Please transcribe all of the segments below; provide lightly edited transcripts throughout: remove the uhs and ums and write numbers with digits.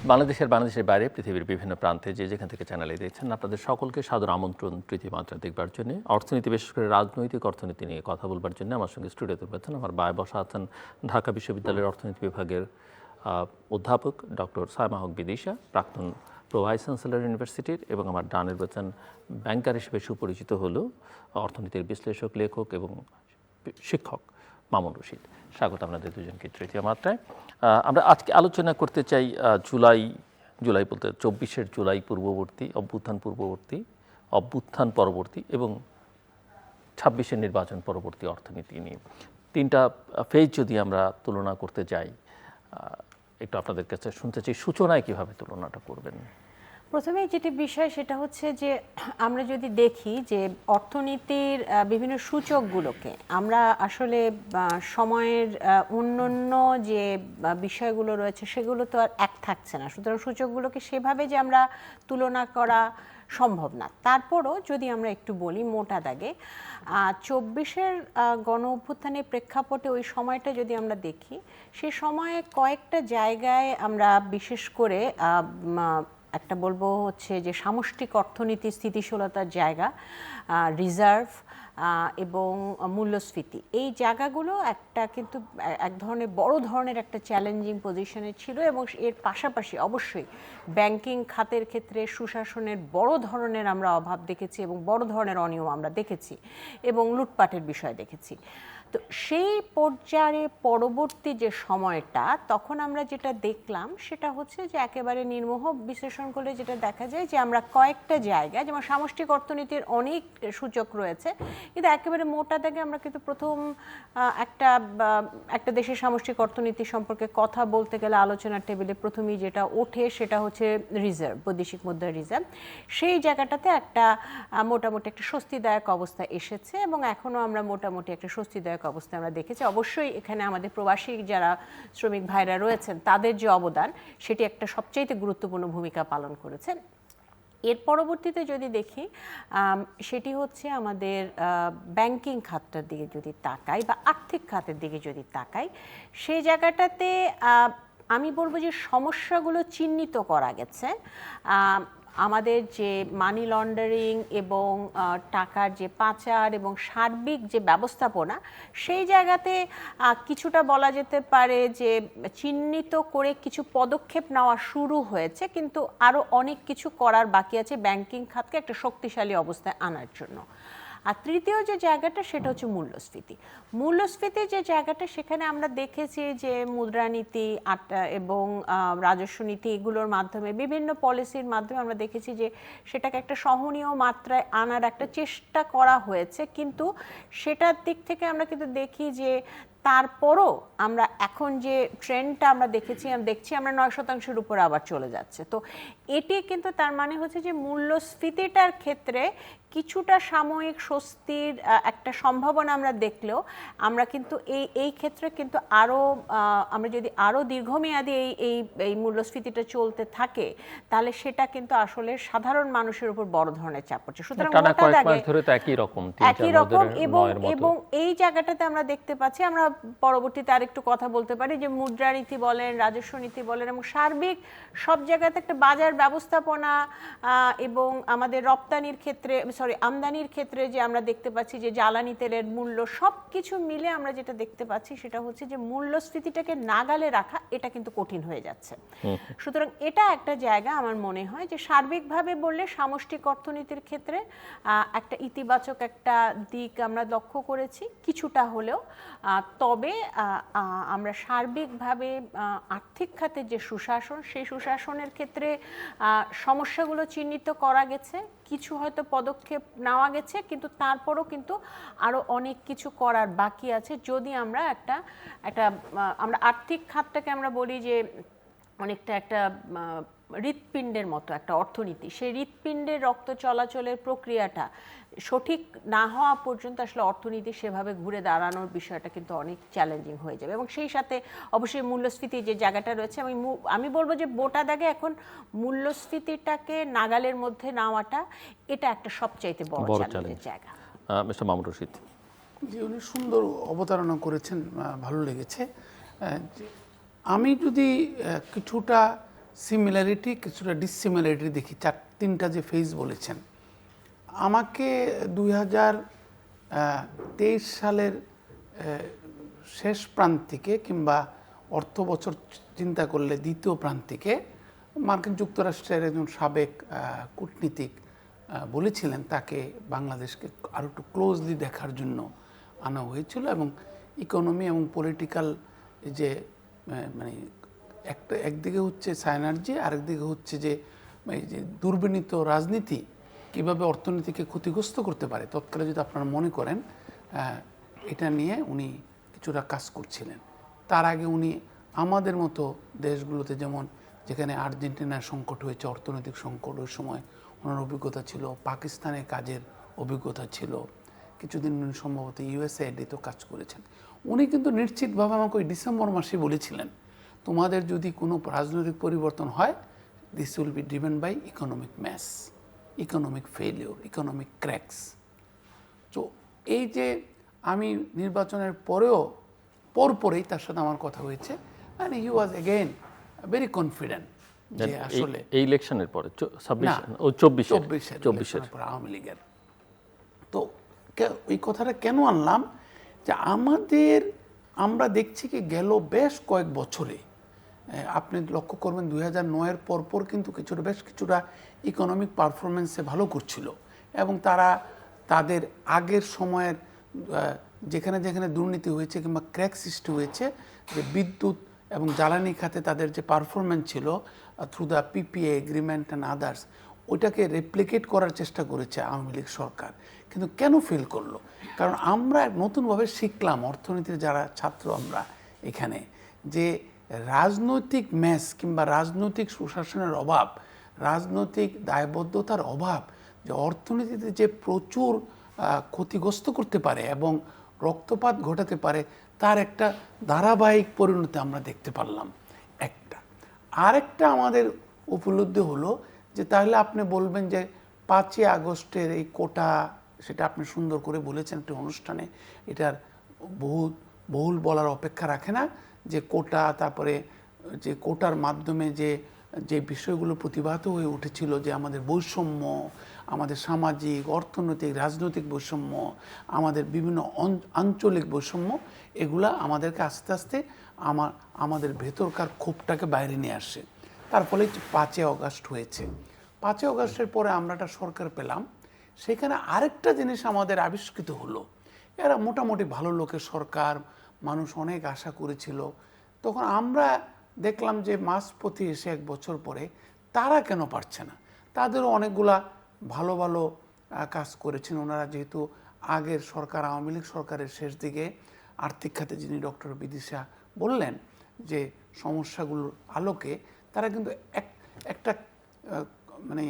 বাংলাদেশের বাইরে পৃথিবীর বিভিন্ন প্রান্তে যে যেখান থেকে চ্যানেলে দেখছেন আপনাদের সকলকে সাদর আমন্ত্রণ তৃতীয় মাত্রা দেখবার জন্য। অর্থনীতি, বিশেষ করে রাজনৈতিক অর্থনীতি নিয়ে কথা বলবার জন্য আমার সঙ্গে স্টুডিওতে রয়েছেন আমার বায় বসা আছেন ঢাকা বিশ্ববিদ্যালয়ের অর্থনীতি বিভাগের অধ্যাপক ডক্টর সায়মা হক বিদিশা, প্রাক্তন প্রো ভাইস চ্যান্সেলর ইউনিভার্সিটির, এবং আমার ডানের রয়েছেন ব্যাংকার হিসেবে সুপরিচিত হলেও অর্থনীতির বিশ্লেষক, লেখক এবং শিক্ষক মামুন রশিদ। স্বাগত আপনাদের দুজনকে তৃতীয় মাত্রায়। আমরা আজকে আলোচনা করতে চাই জুলাই বলতে 24শে জুলাই পূর্ববর্তী, অভ্যুত্থান পরবর্তী এবং 26শে নির্বাচন পরবর্তী অর্থনীতি নিয়ে। তিনটা ফেজ যদি আমরা তুলনা করতে যাই, একটু আপনাদের কাছে শুনতে চাই সূচনায় কিভাবে তুলনাটা করবেন। প্রথমেই যেটি বিষয় সেটা হচ্ছে যে আমরা যদি দেখি যে অর্থনীতির বিভিন্ন সূচকগুলোকে আমরা আসলে সময়ের অন্যান্য যে বিষয়গুলো রয়েছে সেগুলো তো আর এক থাকছে না, সুতরাং সূচকগুলোকে সেভাবে যে আমরা তুলনা করা সম্ভব না। তারপরও যদি আমরা একটু বলি মোটা দাগে 24শে গণ অভ্যুত্থানের প্রেক্ষাপটে ওই সময়টা যদি আমরা দেখি, সে সময়ে কয়েকটা জায়গায় আমরা বিশেষ করে একটা বলবো হচ্ছে যে সামষ্টিক অর্থনীতির স্থিতিশীলতার জায়গা, রিজার্ভ এবং মূল্যস্ফীতি, এই জায়গাগুলো একটা কিন্তু এক ধরনের বড় ধরনের একটা চ্যালেঞ্জিং পজিশনে ছিল। এবং এর পাশাপাশি অবশ্যই ব্যাংকিং খাতের ক্ষেত্রে সুশাসনের বড় ধরনের আমরা অভাব দেখেছি এবং বড় ধরনের অনিয়ম আমরা দেখেছি এবং লুটপাটের বিষয় দেখেছি। তো সেই পর্যায়ে পরবর্তী যে সময়টা, তখন আমরা যেটা দেখলাম সেটা হচ্ছে যে একেবারে নির্মোহ বিশ্লেষণ করলে যেটা দেখা যায় যে আমরা কয়েকটা জায়গায়, যেমন সামষ্টিক অর্থনীতির অনেক সূচক রয়েছে, কিন্তু একেবারে মোটা দাগে আমরা কিন্তু প্রথম একটা দেশের সামষ্টিক অর্থনীতি সম্পর্কে কথা বলতে গেলে আলোচনার টেবিলে প্রথমেই যেটা ওঠে সেটা হচ্ছে রিজার্ভ, বৈদেশিক মুদ্রা রিজার্ভ। সেই জায়গাটাতে একটা মোটামুটি একটা স্বস্তিদায়ক অবস্থা এসেছে এবং এখনও আমরা মোটামুটি একটা স্বস্তিদায়ক অবস্থা আমরা দেখেছি। অবশ্যই এখানে আমাদের প্রবাসী যারা শ্রমিক ভাইরা রয়েছেন তাদের যে অবদান, সেটি একটা সবচেয়ে গুরুত্বপূর্ণ ভূমিকা পালন করেছে। এর পরবর্তীতে যদি দেখি সেটি হচ্ছে আমাদের ব্যাংকিং খাতটার দিকে যদি তাকাই বা আর্থিক খাতের দিকে যদি তাকাই, সেই জায়গাটাতে আমি বলবো যে সমস্যাগুলো চিহ্নিত করা গেছে। আমাদের যে মানি লন্ডারিং এবং টাকার যে পাচার এবং সার্বিক যে ব্যবস্থাপনা, সেই জায়গাতে কিছুটা বলা যেতে পারে যে চিহ্নিত করে কিছু পদক্ষেপ নেওয়া শুরু হয়েছে, কিন্তু আরও অনেক কিছু করার বাকি আছে ব্যাংকিং খাতকে একটা শক্তিশালী অবস্থায় আনার জন্য। আর তৃতীয় যে জায়গাটা সেটা হচ্ছে মূল্যস্ফীতি যে জায়গাটা, সেখানে আমরা দেখেছি যে মুদ্রানীতি এবং রাজস্ব নীতি এগুলোর মাধ্যমে, বিভিন্ন পলিসির মাধ্যমে আমরা দেখেছি যে সেটাকে একটা সহনীয় মাত্রায় আনার একটা চেষ্টা করা হয়েছে, কিন্তু সেটার দিক থেকে আমরা কিন্তু দেখি যে তারপরও আমরা এখন যে ট্রেন্ডটা আমরা দেখছি আমরা 9%-এর উপরে আবার চলে যাচ্ছে। তো এটি কিন্তু তার মানে হচ্ছে যে মূল্যস্ফীতিটার ক্ষেত্রে কিছুটা সাময়িক স্বস্তির একটা সম্ভাবনা আমরা দেখলেও আমরা কিন্তু এই ক্ষেত্রে কিন্তু আমরা যদি আরও দীর্ঘমেয়াদী এই মূল্যস্ফীতিটা চলতে থাকে, তাহলে সেটা কিন্তু আসলে সাধারণ মানুষের উপর বড় ধরনের চাপ পড়ছে। সুতরাং একই রকম এবং এই জায়গাটাতে আমরা দেখতে পাচ্ছি, আমরা পরবর্তীতে আরেকটু কথা বলতে পারি যে মুদ্রানীতি বলেন, রাজস্ব নীতি বলেন এবং সার্বিক সব জায়গাতে একটা বাজার ব্যবস্থাপনা এবং আমাদের আমদানির ক্ষেত্রে যে আমরা দেখতে পাচ্ছি যে জ্বালানি তেলের মূল্য, সব কিছু মিলে আমরা যেটা দেখতে পাচ্ছি সেটা হচ্ছে যে মূল্যস্ফীতিটাকে নাগালে রাখা এটা কিন্তু কঠিন হয়ে যাচ্ছে। সুতরাং এটা একটা জায়গা আমার মনে হয় যে সার্বিকভাবে বললে সামষ্টিক অর্থনীতির ক্ষেত্রে একটা ইতিবাচক একটা দিক আমরা লক্ষ্য করেছি কিছুটা হলেও। তবে আমরা সার্বিকভাবে আর্থিক খাতের যে সুশাসন, সেই সুশাসনের ক্ষেত্রে সমস্যাগুলো চিহ্নিত করা গেছে, কিছু হয়তো পদক্ষেপ নেওয়া গেছে, কিন্তু তারপরও কিন্তু আরও অনেক কিছু করার বাকি আছে। যদি আমরা আমরা আর্থিক খাতটাকে আমরা বলি যে অনেকটা একটা হৃৎপিণ্ডের মতো একটা অর্থনীতি, সেই হৃৎপিণ্ডের রক্ত চলাচলের প্রক্রিয়াটা সঠিক না হওয়া পর্যন্ত আসলে অর্থনীতি সেভাবে ঘুরে দাঁড়ানোর বিষয়টা কিন্তু অনেক চ্যালেঞ্জিং হয়ে যাবে। এবং সেই সাথে অবশ্যই মূল্যস্ফীতি যে জায়গাটা রয়েছে, আমি বলবো যে মোটা দাগে এখন মূল্যস্ফীতিটাকে নাগালের মধ্যে নেওয়াটা এটা একটা সবচাইতে বড় চ্যালেঞ্জের জায়গা। মিস্টার মামুন রশিদ, উনি সুন্দর অবতারণা করেছেন, ভালো লেগেছে। আমি যদি কিছুটা সিমিলারিটি কিছুটা ডিসিমিলারিটি দেখি। তিনটা যে ফেজ বলেছেন, আমাকে 2023 সালের শেষ প্রান্তিকে কিংবা অর্থ বছর চিন্তা করলে দ্বিতীয় প্রান্তিকে মার্কিন যুক্তরাষ্ট্রের একজন সাবেক কূটনীতিক বলেছিলেন তাকে বাংলাদেশকে আরো একটু ক্লোজলি দেখার জন্য আনা হয়েছিল, এবং ইকোনমি এবং পলিটিক্যাল যে মানে একদিকে হচ্ছে সাইনার্জি, আরেকদিকে হচ্ছে যে এই যে দুর্বিনীত রাজনীতি কিভাবে অর্থনীতিকে ক্ষতিগ্রস্ত করতে পারে, তৎকালে যদি আপনারা মনে করেন এটা নিয়ে উনি কিছুটা কাজ করছিলেন। তার আগে উনি আমাদের মতো দেশগুলোতে, যেমন যেখানে আর্জেন্টিনার সংকট হয়েছে, অর্থনৈতিক সংকট, ওই সময় ওনার অভিজ্ঞতা ছিল, পাকিস্তানে কাজের অভিজ্ঞতা ছিল, কিছুদিন সম্ভবত ইউএসএআইডিতেও কাজ করেছেন। উনি কিন্তু নিশ্চিতভাবে আমাকে ওই ডিসেম্বর মাসে বলেছিলেন, তোমাদের যদি কোনো রাজনৈতিক পরিবর্তন হয়, this will be driven by economic mess, economic failure, economic cracks. তো এই যে আমি নির্বাচনের পরপরেই তার সাথে আমার কথা হয়েছে, and he was again very confident যে আসলে এই ইলেকশনের পরে 24 পরে আওয়ামী লীগের। তো ওই কথাটা কেন আনলাম, যে আমরা দেখছি কি গেল বেশ কয়েক বছরে আপনি লক্ষ্য করবেন 2009-এর পরপর কিন্তু বেশ কিছুটা ইকোনমিক পারফরমেন্সে ভালো করছিল, এবং তারা তাদের আগের সময়ের যেখানে যেখানে দুর্নীতি হয়েছে কিংবা ক্র্যাক সৃষ্টি হয়েছে, যে বিদ্যুৎ এবং জ্বালানি খাতে তাদের যে পারফরমেন্স ছিল through the PPA agreement and others, ওইটাকে রেপ্লিকেট করার চেষ্টা করেছে আওয়ামী লীগ সরকার। কিন্তু কেন ফেল করলো? কারণ আমরা নতুনভাবে শিখলাম, অর্থনীতির যারা ছাত্র আমরা এখানে, যে রাজনৈতিক ম্যাস কিংবা রাজনৈতিক সুশাসনের অভাব, রাজনৈতিক দায়বদ্ধতার অভাব যে অর্থনীতিতে যে প্রচুর ক্ষতিগ্রস্ত করতে পারে এবং রক্তপাত ঘটাতে পারে, তার একটা ধারাবাহিক পরিণতি আমরা দেখতে পারলাম। আরেকটা আমাদের উপলব্ধি হলো যে তাহলে আপনি বলবেন যে 5ই আগস্টের এই কোটা, সেটা আপনি সুন্দর করে বলেছেন একটি অনুষ্ঠানে, এটার বহুল বলার অপেক্ষা রাখে না, যে কোটা, তারপরে যে কোটার মাধ্যমে যে বিষয়গুলো প্রতিভাত হয়ে উঠেছিল, যে আমাদের বৈষম্য, আমাদের সামাজিক, অর্থনৈতিক, রাজনৈতিক বৈষম্য, আমাদের বিভিন্ন আঞ্চলিক বৈষম্য, এগুলা আমাদেরকে আস্তে আস্তে আমাদের ভেতরকার ক্ষোভটাকে বাইরে নিয়ে আসে। তার ফলে 5ই আগস্ট হয়েছে। 5ই আগস্টের পরে আমরা একটা সরকার পেলাম, সেখানে আরেকটা জিনিস আমাদের আবিষ্কৃত হলো, এরা মোটামুটি ভালো লোকের সরকার, মানুষ অনেক আশা করেছিল। তখন আমরা দেখলাম যে মাঝপথে এসে 1 বছর পরে তারা কেন পারছে না, তাদেরও অনেকগুলা ভালো ভালো কাজ করেছেন ওনারা, যেহেতু আগের সরকার, আওয়ামী লীগ সরকারের শেষ দিকে আর্থিক খাতে যিনি ডক্টর বিদিশা বললেন যে সমস্যাগুলোর আলোকে তারা কিন্তু একটা মানে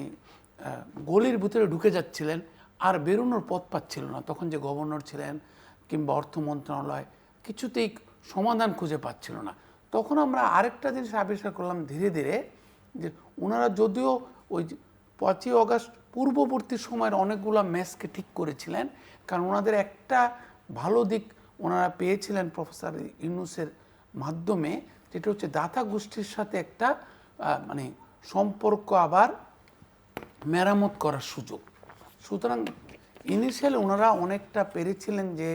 গলির ভিতরে ঢুকে যাচ্ছিলেন, আর বেরোনোর পথ পাচ্ছিল না। তখন যে গভর্নর ছিলেন কিংবা অর্থ মন্ত্রণালয় কিছুতেই সমাধান খুঁজে পাচ্ছিল না। তখন আমরা আরেকটা জিনিস আবিষ্কার করলাম ধীরে ধীরে, যে ওনারা যদিও ওই 5ই আগস্ট পূর্ববর্তী সময়ের অনেকগুলো ম্যাচকে ঠিক করেছিলেন, কারণ ওনাদের একটা ভালো দিক ওনারা পেয়েছিলেন প্রফেসর ইউনূসের মাধ্যমে, যেটা হচ্ছে দাতা গোষ্ঠীর সাথে একটা মানে সম্পর্ক আবার মেরামত করার সুযোগ। সুতরাং ইনিশিয়ালি ওনারা অনেকটা পেরেছিলেন যে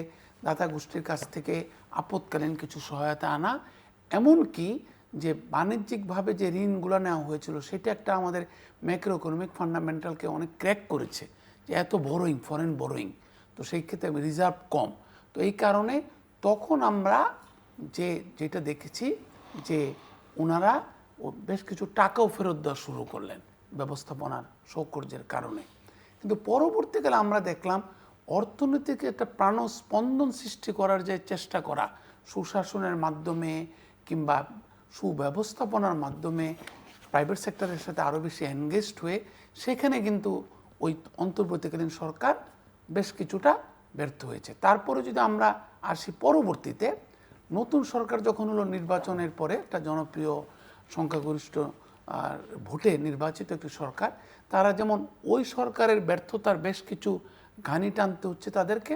দাতা গোষ্ঠীর কাছ থেকে আপৎকালীন কিছু সহায়তা আনা, এমনকি যে বাণিজ্যিকভাবে যে ঋণগুলো নেওয়া হয়েছিল সেটা একটা আমাদের ম্যাক্রো ইকোনমিক ফান্ডামেন্টালকে অনেক ক্র্যাক করেছে, যে এত বড়োইং, ফরেন বড়োইং, তো সেই ক্ষেত্রে রিজার্ভ কম। তো এই কারণে তখন আমরা যেটা দেখেছি যে ওনারা বেশ কিছু টাকাও ফেরত দেওয়া শুরু করলেন ব্যবস্থাপনার সৌকর্যের কারণে। কিন্তু পরবর্তীকালে আমরা দেখলাম অর্থনীতিকে একটা প্রাণস্পন্দন সৃষ্টি করার যে চেষ্টা করা, সুশাসনের মাধ্যমে কিংবা সুব্যবস্থাপনার মাধ্যমে প্রাইভেট সেক্টরের সাথে আরও বেশি এনগেজড হয়ে, সেখানে কিন্তু ওই অন্তর্বর্তীকালীন সরকার বেশ কিছুটা ব্যর্থ হয়েছে। তারপরে যদি আমরা আসি পরবর্তীতে নতুন সরকার যখন হলো নির্বাচনের পরে, একটা জনপ্রিয় সংখ্যাগরিষ্ঠ ভোটে নির্বাচিত একটি সরকার, তারা যেমন ওই সরকারের ব্যর্থতার বেশ কিছু ঘানি টানতে হচ্ছে তাদেরকে,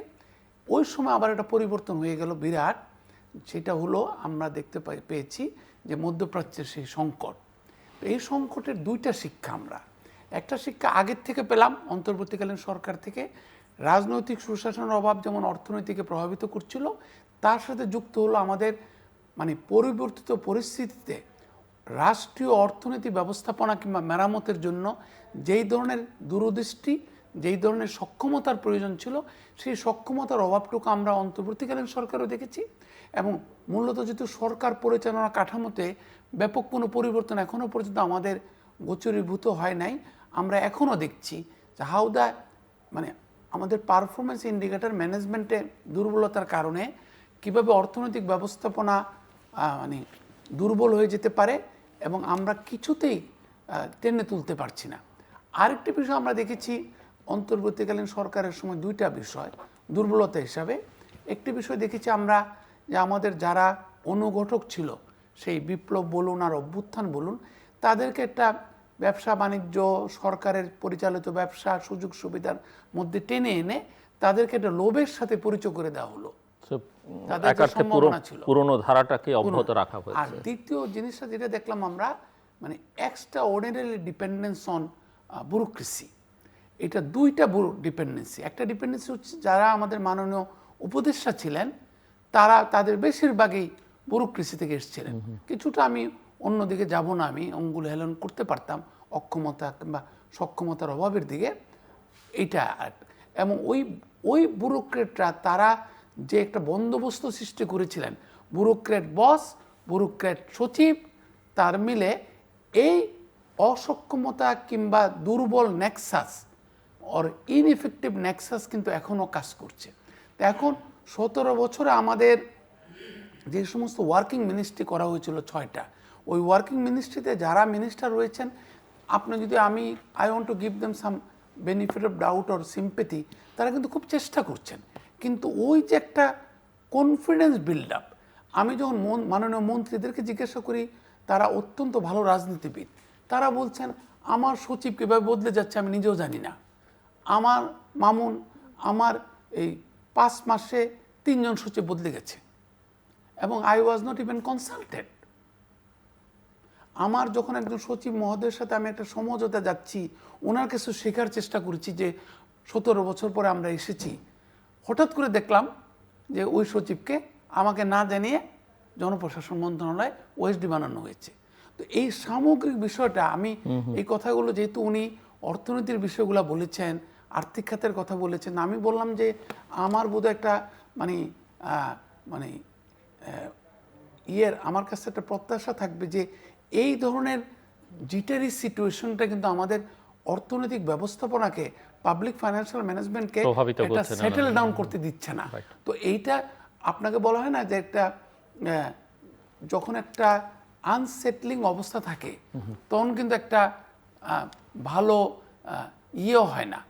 ওই সময় আবার একটা পরিবর্তন হয়ে গেল বিরাট। সেটা হলো আমরা দেখতে পেয়েছি যে মধ্যপ্রাচ্যের সেই সংকট, তো এই সংকটের দুইটা শিক্ষা আমরা, একটা শিক্ষা আগের থেকে পেলাম অন্তর্বর্তীকালীন সরকার থেকে, রাজনৈতিক সুশাসনের অভাব যেমন অর্থনীতিকে প্রভাবিত করছিল, তার সাথে যুক্ত হলো আমাদের মানে পরিবর্তিত পরিস্থিতিতে রাষ্ট্রীয় অর্থনীতি ব্যবস্থাপনা কিংবা মেরামতের জন্য যেই ধরনের দূরদৃষ্টি, যেই ধরনের সক্ষমতার প্রয়োজন ছিল, সেই সক্ষমতার অভাবটুকু আমরা অন্তর্বর্তীকালীন সরকারও দেখেছি। এবং মূলত যেহেতু সরকার পরিচালনা কাঠামোতে ব্যাপক কোনো পরিবর্তন এখনও পর্যন্ত আমাদের গোচরীভূত হয় নাই, আমরা এখনও দেখছি যে হাউ দ্য মানে আমাদের পারফরমেন্স ইন্ডিকেটর ম্যানেজমেন্টে দুর্বলতার কারণে কিভাবে অর্থনৈতিক ব্যবস্থাপনা মানে দুর্বল হয়ে যেতে পারে এবং আমরা কিছুতেই টেনে তুলতে পারছি না। আরেকটি বিষয় আমরা দেখেছি অন্তর্বর্তীকালীন সরকারের সময়, দুইটা বিষয় দুর্বলতা হিসাবে। একটি বিষয় দেখেছি আমরা যে আমাদের যারা অনুঘটক ছিল, সেই বিপ্লব বলুন আর অভ্যুত্থান বলুন, তাদেরকে একটা ব্যবসা বাণিজ্য, সরকারের পরিচালিত ব্যবসা, সুযোগ সুবিধার মধ্যে টেনে এনে তাদেরকে একটা লোভের সাথে পরিচয় করে দেওয়া হলো। তাদের যে সম্ভাবনা ছিল পুরনো ধারাটাকে অব্যাহত রাখা হয়েছে। আর দ্বিতীয় জিনিসটা যেটা দেখলাম আমরা, মানে extra ordinary dependence on bureaucracy. এটা দুইটা ডিপেন্ডেন্সি। একটা ডিপেন্ডেন্সি হচ্ছে যারা আমাদের মাননীয় উপদেষ্টা ছিলেন, তারা তাদের বেশিরভাগই ব্যুরোক্রেসি থেকে এসেছিলেন। কিছুটা আমি অন্যদিকে যাব না, আমি অঙ্গুল হেলন করতে পারতাম অক্ষমতা কিংবা সক্ষমতার অভাবের দিকে, এইটা। এবং ওই ব্যুরোক্রেটরা তারা যে একটা বন্দোবস্ত সৃষ্টি করেছিলেন, ব্যুরোক্রেট বস, ব্যুরোক্রেট সচিব, তার মিলে এই অসক্ষমতা কিংবা দুর্বল নেক্সাস অর ইনএফেক্টিভ নেক্সাস কিন্তু এখনও কাজ করছে। তো এখন 17 বছরে আমাদের যে সমস্ত ওয়ার্কিং মিনিস্ট্রি করা হয়েছিল 6টা, ওই ওয়ার্কিং মিনিস্ট্রিতে যারা মিনিস্টার রয়েছেন, আপনি যদি I want to give them some benefit of doubt or sympathy, তারা কিন্তু খুব চেষ্টা করছেন। কিন্তু ওই যে একটা কনফিডেন্স বিল্ড আপ, আমি যখন মাননীয় মন্ত্রীদেরকে জিজ্ঞাসা করি, তারা অত্যন্ত ভালো রাজনীতিবিদ, তারা বলছেন আমার সচিব কীভাবে বদলে যাচ্ছে আমি নিজেও জানি না। আমার মামুন, আমার এই 5 মাসে 3 জন সচিব বদলে গেছে এবং I was not even consulted. আমার যখন একজন সচিব মহোদয়ের সাথে আমি একটা সমঝোতা যাচ্ছি, ওনার কাছে শেখার চেষ্টা করেছি যে 17 বছর পরে আমরা এসেছি, হঠাৎ করে দেখলাম যে ওই সচিবকে আমাকে না জানিয়ে জনপ্রশাসন মন্ত্রণালয় ওএসডি বানানো হয়েছে। তো এই সামগ্রিক বিষয়টা আমি এই কথাগুলো, যেহেতু উনি অর্থনীতির বিষয়গুলো বলেছেন, আর্থিক খাতের কথা বলেছেন, আমি বললাম যে আমার বোধহয় একটা আমার কাছে একটা প্রত্যাশা থাকবে যে এই ধরনের জিটারি সিচুয়েশনটা কিন্তু আমাদের অর্থনৈতিক ব্যবস্থাপনাকে, পাবলিক ফাইন্যান্সিয়াল ম্যানেজমেন্টকে একটা সেটেল ডাউন করতে দিচ্ছে না। তো এইটা আপনাকে বলা হয় না যে একটা যখন একটা আনসেটলিং অবস্থা থাকে, তখন কিন্তু একটা ভালো হয় না।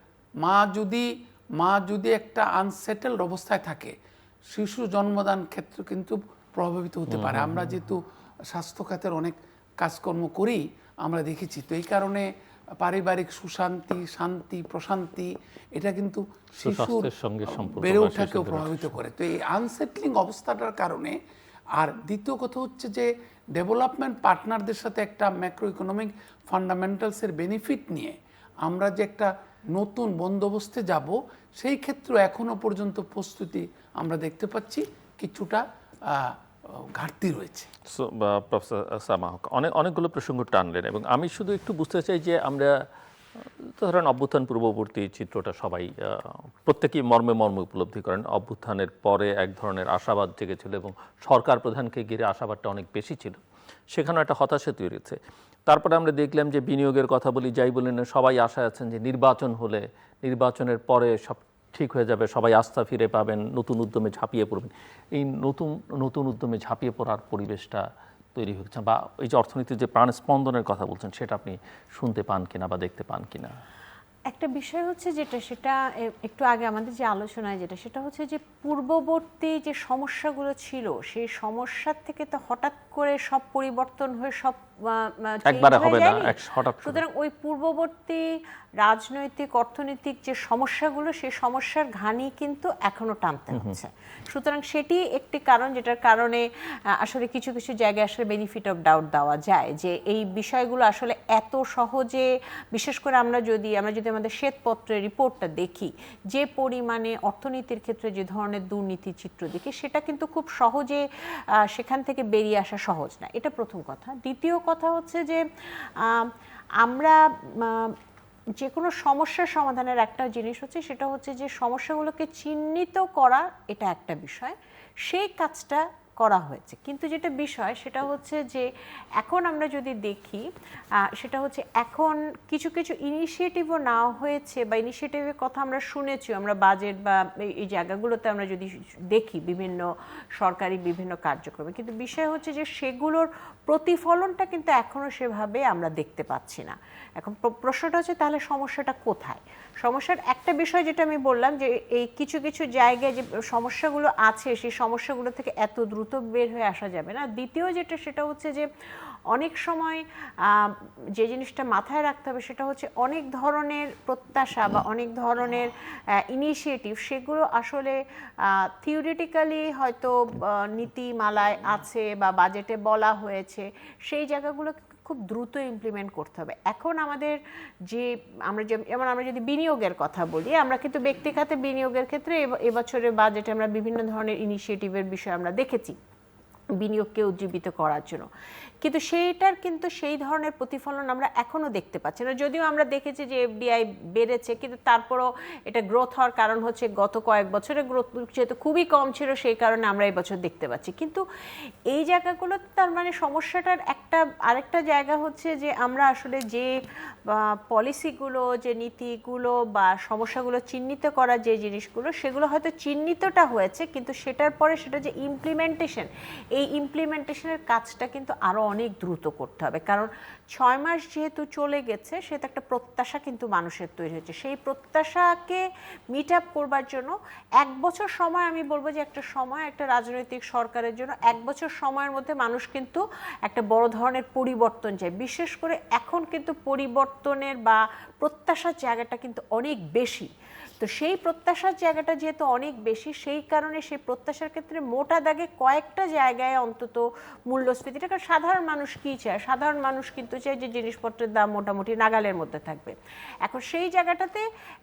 মা যদি একটা আনসেটেলড অবস্থায় থাকে, শিশু জন্মদান ক্ষেত্রে কিন্তু প্রভাবিত হতে পারে। আমরা যেহেতু স্বাস্থ্য খাতের অনেক কাজকর্ম করি, আমরা দেখেছি। তো এই কারণে পারিবারিক সুশান্তি, শান্তি, প্রশান্তি, এটা কিন্তু শিশুর বেড়ে ওঠাকেও প্রভাবিত করে। তো এই আনসেটলিং অবস্থাটার কারণে, আর দ্বিতীয় কথা হচ্ছে যে ডেভেলপমেন্ট পার্টনারদের সাথে একটা ম্যাক্রো ইকোনমিক ফান্ডামেন্টালসের বেনিফিট নিয়ে আমরা যে একটা নতুন বন্দোবস্তে যাব, সেই ক্ষেত্রে এখনো পর্যন্ত প্রস্তুতি আমরা দেখতে পাচ্ছি কিছুটা ঘাটতি রয়েছে। প্রফেসর সামা হক অনেকগুলো প্রসঙ্গ টানলেন, এবং আমি শুধু একটু বুঝতে চাই যে আমরা ধরেন অভ্যুত্থান পূর্ববর্তী চিত্রটা সবাই প্রত্যেকেই মর্মে উপলব্ধি করেন। অভ্যুত্থানের পরে এক ধরনের আশাবাদ জেগেছিল এবং সরকার প্রধানকে ঘিরে আশাবাদটা অনেক বেশি ছিল, সেখানেও একটা হতাশা তৈরি হয়েছে। তারপরে আমরা দেখলাম যে বিনিয়োগের কথা বলি, যাই বলেন সবাই আশায় আছেন যে নির্বাচন হলে, নির্বাচনের পরে সব ঠিক হয়ে যাবে, সবাই আস্থা ফিরে পাবেন, নতুন উদ্যমে ঝাঁপিয়ে পড়বেন। এই নতুন উদ্যমে ঝাঁপিয়ে পড়ার পরিবেশটা তৈরি হচ্ছে, বা এই যে অর্থনীতির যে প্রাণ স্পন্দনের কথা বলছেন, সেটা আপনি শুনতে পান কিনা বা দেখতে পান কিনা? একটা বিষয় হচ্ছে সেটা একটু আগে আমাদের যে আলোচনায় সেটা হচ্ছে যে পূর্ববর্তী যে সমস্যাগুলো ছিল, সেই সমস্যার থেকে তো হঠাৎ করে সব পরিবর্তন হয়ে সব change একবারে হয়ে হবে না, যায়নি? হঠাৎ করে। সুতরাং ওই পূর্ববর্তী রাজনৈতিক অর্থনৈতিক যে সমস্যাগুলো, সেই সমস্যার ঘানি কিন্তু এখনো টানতে হচ্ছে। সুতরাং সেটি একটি কারণ, যেটার কারণে আসলে কিছু কিছু জায়গায় আসলে বেনিফিট অফ ডাউট দেওয়া যায় যে এই বিষয়গুলো আসলে এত সহজে, বিশেষ করে আমরা যদি আমাদের শ্বেতপত্রের রিপোর্টটা দেখি, যে পরিমাণে অর্থনীতির ক্ষেত্রে যে ধরনের দুর্নীতি চিত্র দেখি, সেটা কিন্তু খুব সহজে সেখান থেকে বেরিয়ে আসা সহজ না। এটা প্রথম কথা। দ্বিতীয় কথা হচ্ছে যে আমরা যে কোনো সমস্যার সমাধানের একটা জিনিস হচ্ছে, সেটা হচ্ছে যে সমস্যাগুলোকে চিহ্নিত করা, এটা একটা বিষয়, সেই কাজটা করা হয়েছে। কিন্তু যেটা বিষয় সেটা হচ্ছে যে এখন আমরা যদি দেখি, সেটা হচ্ছে এখন কিছু কিছু ইনিশিয়েটিভও নেওয়া হয়েছে, বা ইনিশিয়েটিভের কথা আমরা শুনেছি, আমরা বাজেট বা এই জায়গাগুলোতে আমরা যদি দেখি বিভিন্ন সরকারি বিভিন্ন কার্যক্রমে, কিন্তু বিষয় হচ্ছে যে সেগুলোর প্রতিফলনটা কিন্তু এখনও সেভাবে আমরা দেখতে পাচ্ছি না। এখন প্রশ্নটা হচ্ছে তাহলে সমস্যাটা কোথায়? সমস্যার একটা বিষয় যেটা আমি বললাম, যে এই কিছু কিছু জায়গায় যে সমস্যাগুলো আছে, সেই সমস্যাগুলো থেকে এত দ্রুত বের হয়ে আসা যাবে না। দ্বিতীয় যেটা, সেটা হচ্ছে যে অনেক সময় যে জিনিসটা মাথায় রাখতে হবে, সেটা হচ্ছে অনেক ধরনের প্রত্যাশা বা অনেক ধরনের ইনিশিয়েটিভ, সেগুলো আসলে থিওরিটিক্যালি হয়তো নীতিমালায় আছে বা বাজেটে বলা হয়েছে, সেই জায়গাগুলো খুব দ্রুত ইমপ্লিমেন্ট করতে হবে। এখন আমাদের যেমন আমরা যদি বিনিয়োগের কথা বলি, আমরা কিন্তু ব্যক্তি খাতে বিনিয়োগের ক্ষেত্রে এবছরের বাজেটে আমরা বিভিন্ন ধরনের ইনিশিয়েটিভের বিষয় আমরা দেখেছি বিনিয়োগকে উজ্জীবিত করার জন্য, কিন্তু সেইটার কিন্তু সেই ধরনের প্রতিফলন আমরা এখনও দেখতে পাচ্ছি না। যদিও আমরা দেখেছি যে এফডিআই বেড়েছে, কিন্তু তারপরও এটা গ্রোথ হওয়ার কারণ হচ্ছে গত কয়েক বছরে গ্রোথ যেহেতু খুবই কম ছিল, সেই কারণে আমরা এই বছর দেখতে পাচ্ছি। কিন্তু এই জায়গাগুলো, তার মানে সমস্যাটার আরেকটা জায়গা হচ্ছে যে আমরা আসলে যে পলিসিগুলো, যে নীতিগুলো বা সমস্যাগুলো চিহ্নিত করার যে জিনিসগুলো, সেগুলো হয়তো চিহ্নিতটা হয়েছে, কিন্তু সেটার পরে সেটা যে ইমপ্লিমেন্টেশন, এই ইমপ্লিমেন্টেশনের কাজটা কিন্তু আরও অনেক দ্রুত করতে হবে। কারণ 6 মাস যেহেতু চলে গেছে, সেটা একটা প্রত্যাশা কিন্তু মানুষের তৈরি হয়েছে। সেই প্রত্যাশাকে মিট আপ করবার জন্য 1 বছর সময়, আমি বলবো যে একটা সময়, একটা রাজনৈতিক সরকারের জন্য 1 বছর সময়ের মধ্যে মানুষ কিন্তু একটা বড় ধরনের পরিবর্তন চায়। বিশেষ করে এখন কিন্তু পরিবর্তনের বা প্রত্যাশার জায়গাটা কিন্তু অনেক বেশি। তো সেই প্রত্যাশার জায়গাটা যেহেতু অনেক বেশি, সেই কারণে সেই প্রত্যাশার ক্ষেত্রে মোটা দাগে কয়েকটা জায়গায় অন্তত মূল্যস্ফীতিটা, কারণ সাধারণ মানুষ কী চায়? সাধারণ মানুষ কিন্তু চায় যে জিনিসপত্রের দাম মোটামুটি নাগালের মধ্যে থাকবে। এখন সেই জায়গাটাতে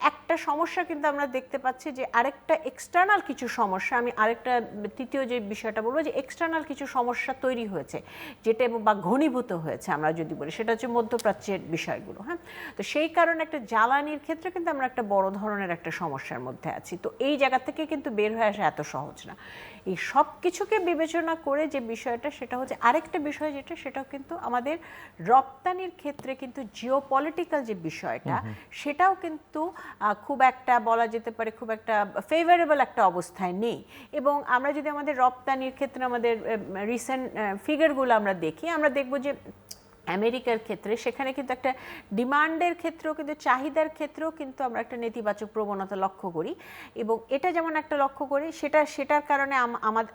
একটা সমস্যা কিন্তু আমরা দেখতে পাচ্ছি, যে আরেকটা এক্সটার্নাল কিছু সমস্যা, আমি আরেকটা তৃতীয় যে বিষয়টা বলবো, যে এক্সটার্নাল কিছু সমস্যা তৈরি হয়েছে, যেটা বা ঘনীভূত হয়েছে আমরা যদি বলি, সেটা হচ্ছে মধ্যপ্রাচ্যের বিষয়গুলো। হ্যাঁ, তো সেই কারণে একটা জ্বালানির ক্ষেত্রে কিন্তু আমরা একটা বড় ধরনের একটা সমস্যার মধ্যে আছি। তো এই জায়গা থেকে কিন্তু বের হয়ে আসা এত সহজ না। এই সব কিছুকে বিবেচনা করে যে বিষয়টা, সেটা হচ্ছে আরেকটা বিষয় যেটা, সেটাও কিন্তু আমাদের রপ্তানির ক্ষেত্রে কিন্তু জিওপলিটিক্যাল যে বিষয়টা, সেটাও কিন্তু খুব একটা বলা যেতে পারে খুব একটা ফেভারেবল একটা অবস্থায় নেই। এবং আমরা যদি আমাদের রপ্তানির ক্ষেত্রে আমাদের রিসেন্ট ফিগারগুলো আমরা দেখি, আমরা দেখব যে আমেরিকার ক্ষেত্রে সেখানে কিন্তু একটা ডিমান্ডের ক্ষেত্রেও কিন্তু চাহিদার ক্ষেত্রেও কিন্তু আমরা একটা নেতিবাচক প্রবণতা লক্ষ্য করি। এবং এটা যেমন একটা লক্ষ্য করি, সেটার কারণে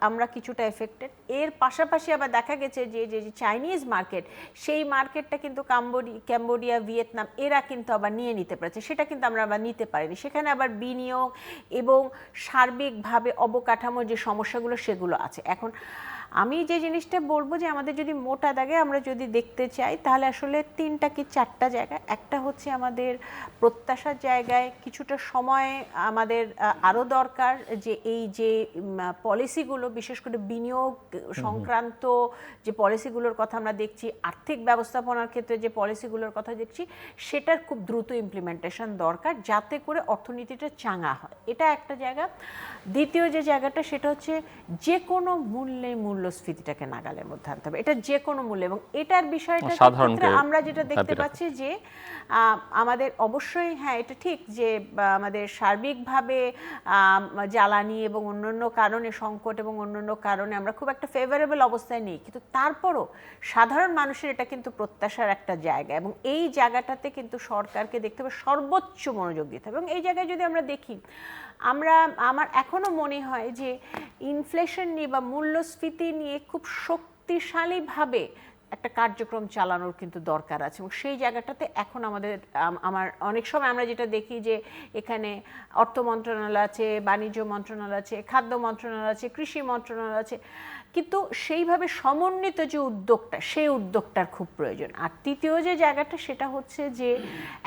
আমরা কিছুটা এফেক্টেড। এর পাশাপাশি আবার দেখা গেছে যে চাইনিজ মার্কেট, সেই মার্কেটটা কিন্তু ক্যাম্বোডিয়া, ভিয়েতনাম, এরা কিন্তু আবার নিয়ে নিতে পেরেছে, সেটা কিন্তু আমরা আবার নিতে পারিনি। সেখানে আবার বিনিয়োগ এবং সার্বিকভাবে অবকাঠামোর যে সমস্যাগুলো, সেগুলো আছে। এখন আমি যে জিনিসটা বলবো, যে আমাদের যদি মোটা দাগে আমরা যদি দেখতে চাই, তাহলে আসলে 3টা কি 4টা জায়গা। একটা হচ্ছে আমাদের প্রত্যাশার জায়গায় কিছুটা সময় আমাদের আরও দরকার, যে এই যে পলিসিগুলো, বিশেষ করে বিনিয়োগ সংক্রান্ত যে পলিসিগুলোর কথা আমরা দেখছি, আর্থিক ব্যবস্থাপনার ক্ষেত্রে যে পলিসিগুলোর কথা দেখছি, সেটার খুব দ্রুত ইমপ্লিমেন্টেশন দরকার, যাতে করে অর্থনীতিটা চাঙা হয়। এটা একটা জায়গা। দ্বিতীয় যে জায়গাটা, সেটা হচ্ছে যে কোনো মূল্যে মূল্যস্ফীতিটাকে নাগালের মধ্যে আনতে হবে, এটা যে কোনো মূল্যে। এবং এটার বিষয়টা ক্ষেত্রে আমরা যেটা দেখতে পাচ্ছি, যে আমাদের অবশ্যই, হ্যাঁ এটা ঠিক, যে আমাদের সার্বিকভাবে জ্বালানি এবং অন্যান্য কারণে সংকট এবং অন্যান্য কারণে আমরা খুব একটা ফেভারেবল অবস্থায় নেই, কিন্তু তারপরও সাধারণ মানুষের এটা কিন্তু প্রত্যাশার একটা জায়গা, এবং এই জায়গাটাতে কিন্তু সরকারকে দেখতে হবে সর্বোচ্চ মনোযোগ দিতে হবে। এবং এই জায়গায় যদি আমরা দেখি, আমার এখনও মনে হয় যে ইনফ্লেশন নিয়ে বা মূল্যস্ফীতি নিয়ে খুব শক্তিশালীভাবে একটা কার্যক্রম চালানোর কিন্তু দরকার আছে, এবং সেই জায়গাটাতে এখন আমাদের আমার অনেক সময় আমরা যেটা দেখি যে এখানে অর্থ মন্ত্রণালয় আছে, বাণিজ্য মন্ত্রণালয় আছে, খাদ্য মন্ত্রণালয় আছে, কৃষি মন্ত্রণালয় আছে, কিন্তু সেইভাবে সমন্বিত যে উদ্যোগটা, সেই উদ্যোগটার খুব প্রয়োজন। আর তৃতীয় যে জায়গাটা সেটা হচ্ছে যে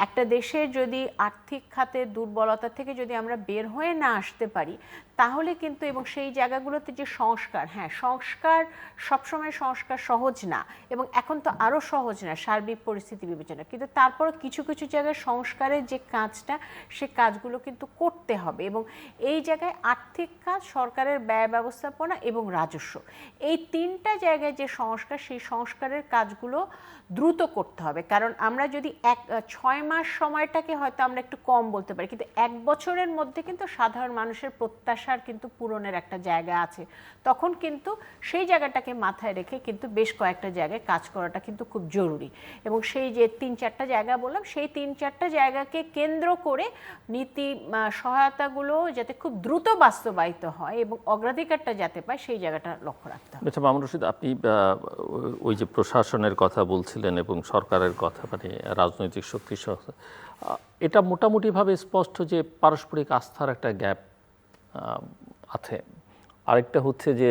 একটা দেশের যদি আর্থিক খাতের দুর্বলতা থেকে যদি আমরা বের হয়ে না আসতে পারি, তাহলে কিন্তু, এবং সেই জায়গাগুলোতে যে সংস্কার, হ্যাঁ সংস্কার সবসময় সংস্কার সহজ না, এবং এখন তো আরও সহজ না সার্বিক পরিস্থিতি বিবেচনা, কিন্তু তারপরে কিছু কিছু জায়গায় সংস্কারের যে কাজটা, সে কাজগুলো কিন্তু করতে হবে। এবং এই জায়গায় আর্থিক কাজ, সরকারের ব্যয় ব্যবস্থাপনা এবং রাজস্ব, এই তিনটা জায়গায় যে সংস্কার, সেই সংস্কারের কাজগুলো দ্রুত করতে হবে। কারণ আমরা যদি 6 মাস সময়টাকে হয়তো আমরা একটু কম বলতে পারি, কিন্তু 1 বছরের মধ্যে কিন্তু সাধারণ মানুষের প্রত্যাশার কিন্তু পূরণের একটা জায়গা আছে। তখন কিন্তু সেই জায়গাটাকে মাথায় রেখে কিন্তু বেশ কয়েকটা জায়গায় কাজ করাটা কিন্তু খুব জরুরি। এবং সেই যে 3-4টা জায়গা বললাম, সেই 3-4টা জায়গাকে কেন্দ্র করে নীতি সহায়তাগুলো যাতে খুব দ্রুত বাস্তবায়িত হয় এবং অগ্রাধিকারটা যাতে পায়, সেই জায়গাটা লক্ষ্য রাখতে হবে। আচ্ছা মামুনুর রশীদ, আপনি ওই যে প্রশাসনের কথা বলছিলেন এবং সরকারের কথা, মানে রাজনৈতিক শক্তি সহ, এটা মোটামুটিভাবে স্পষ্ট যে পারস্পরিক আস্থার একটা গ্যাপ আছে। আরেকটা হচ্ছে যে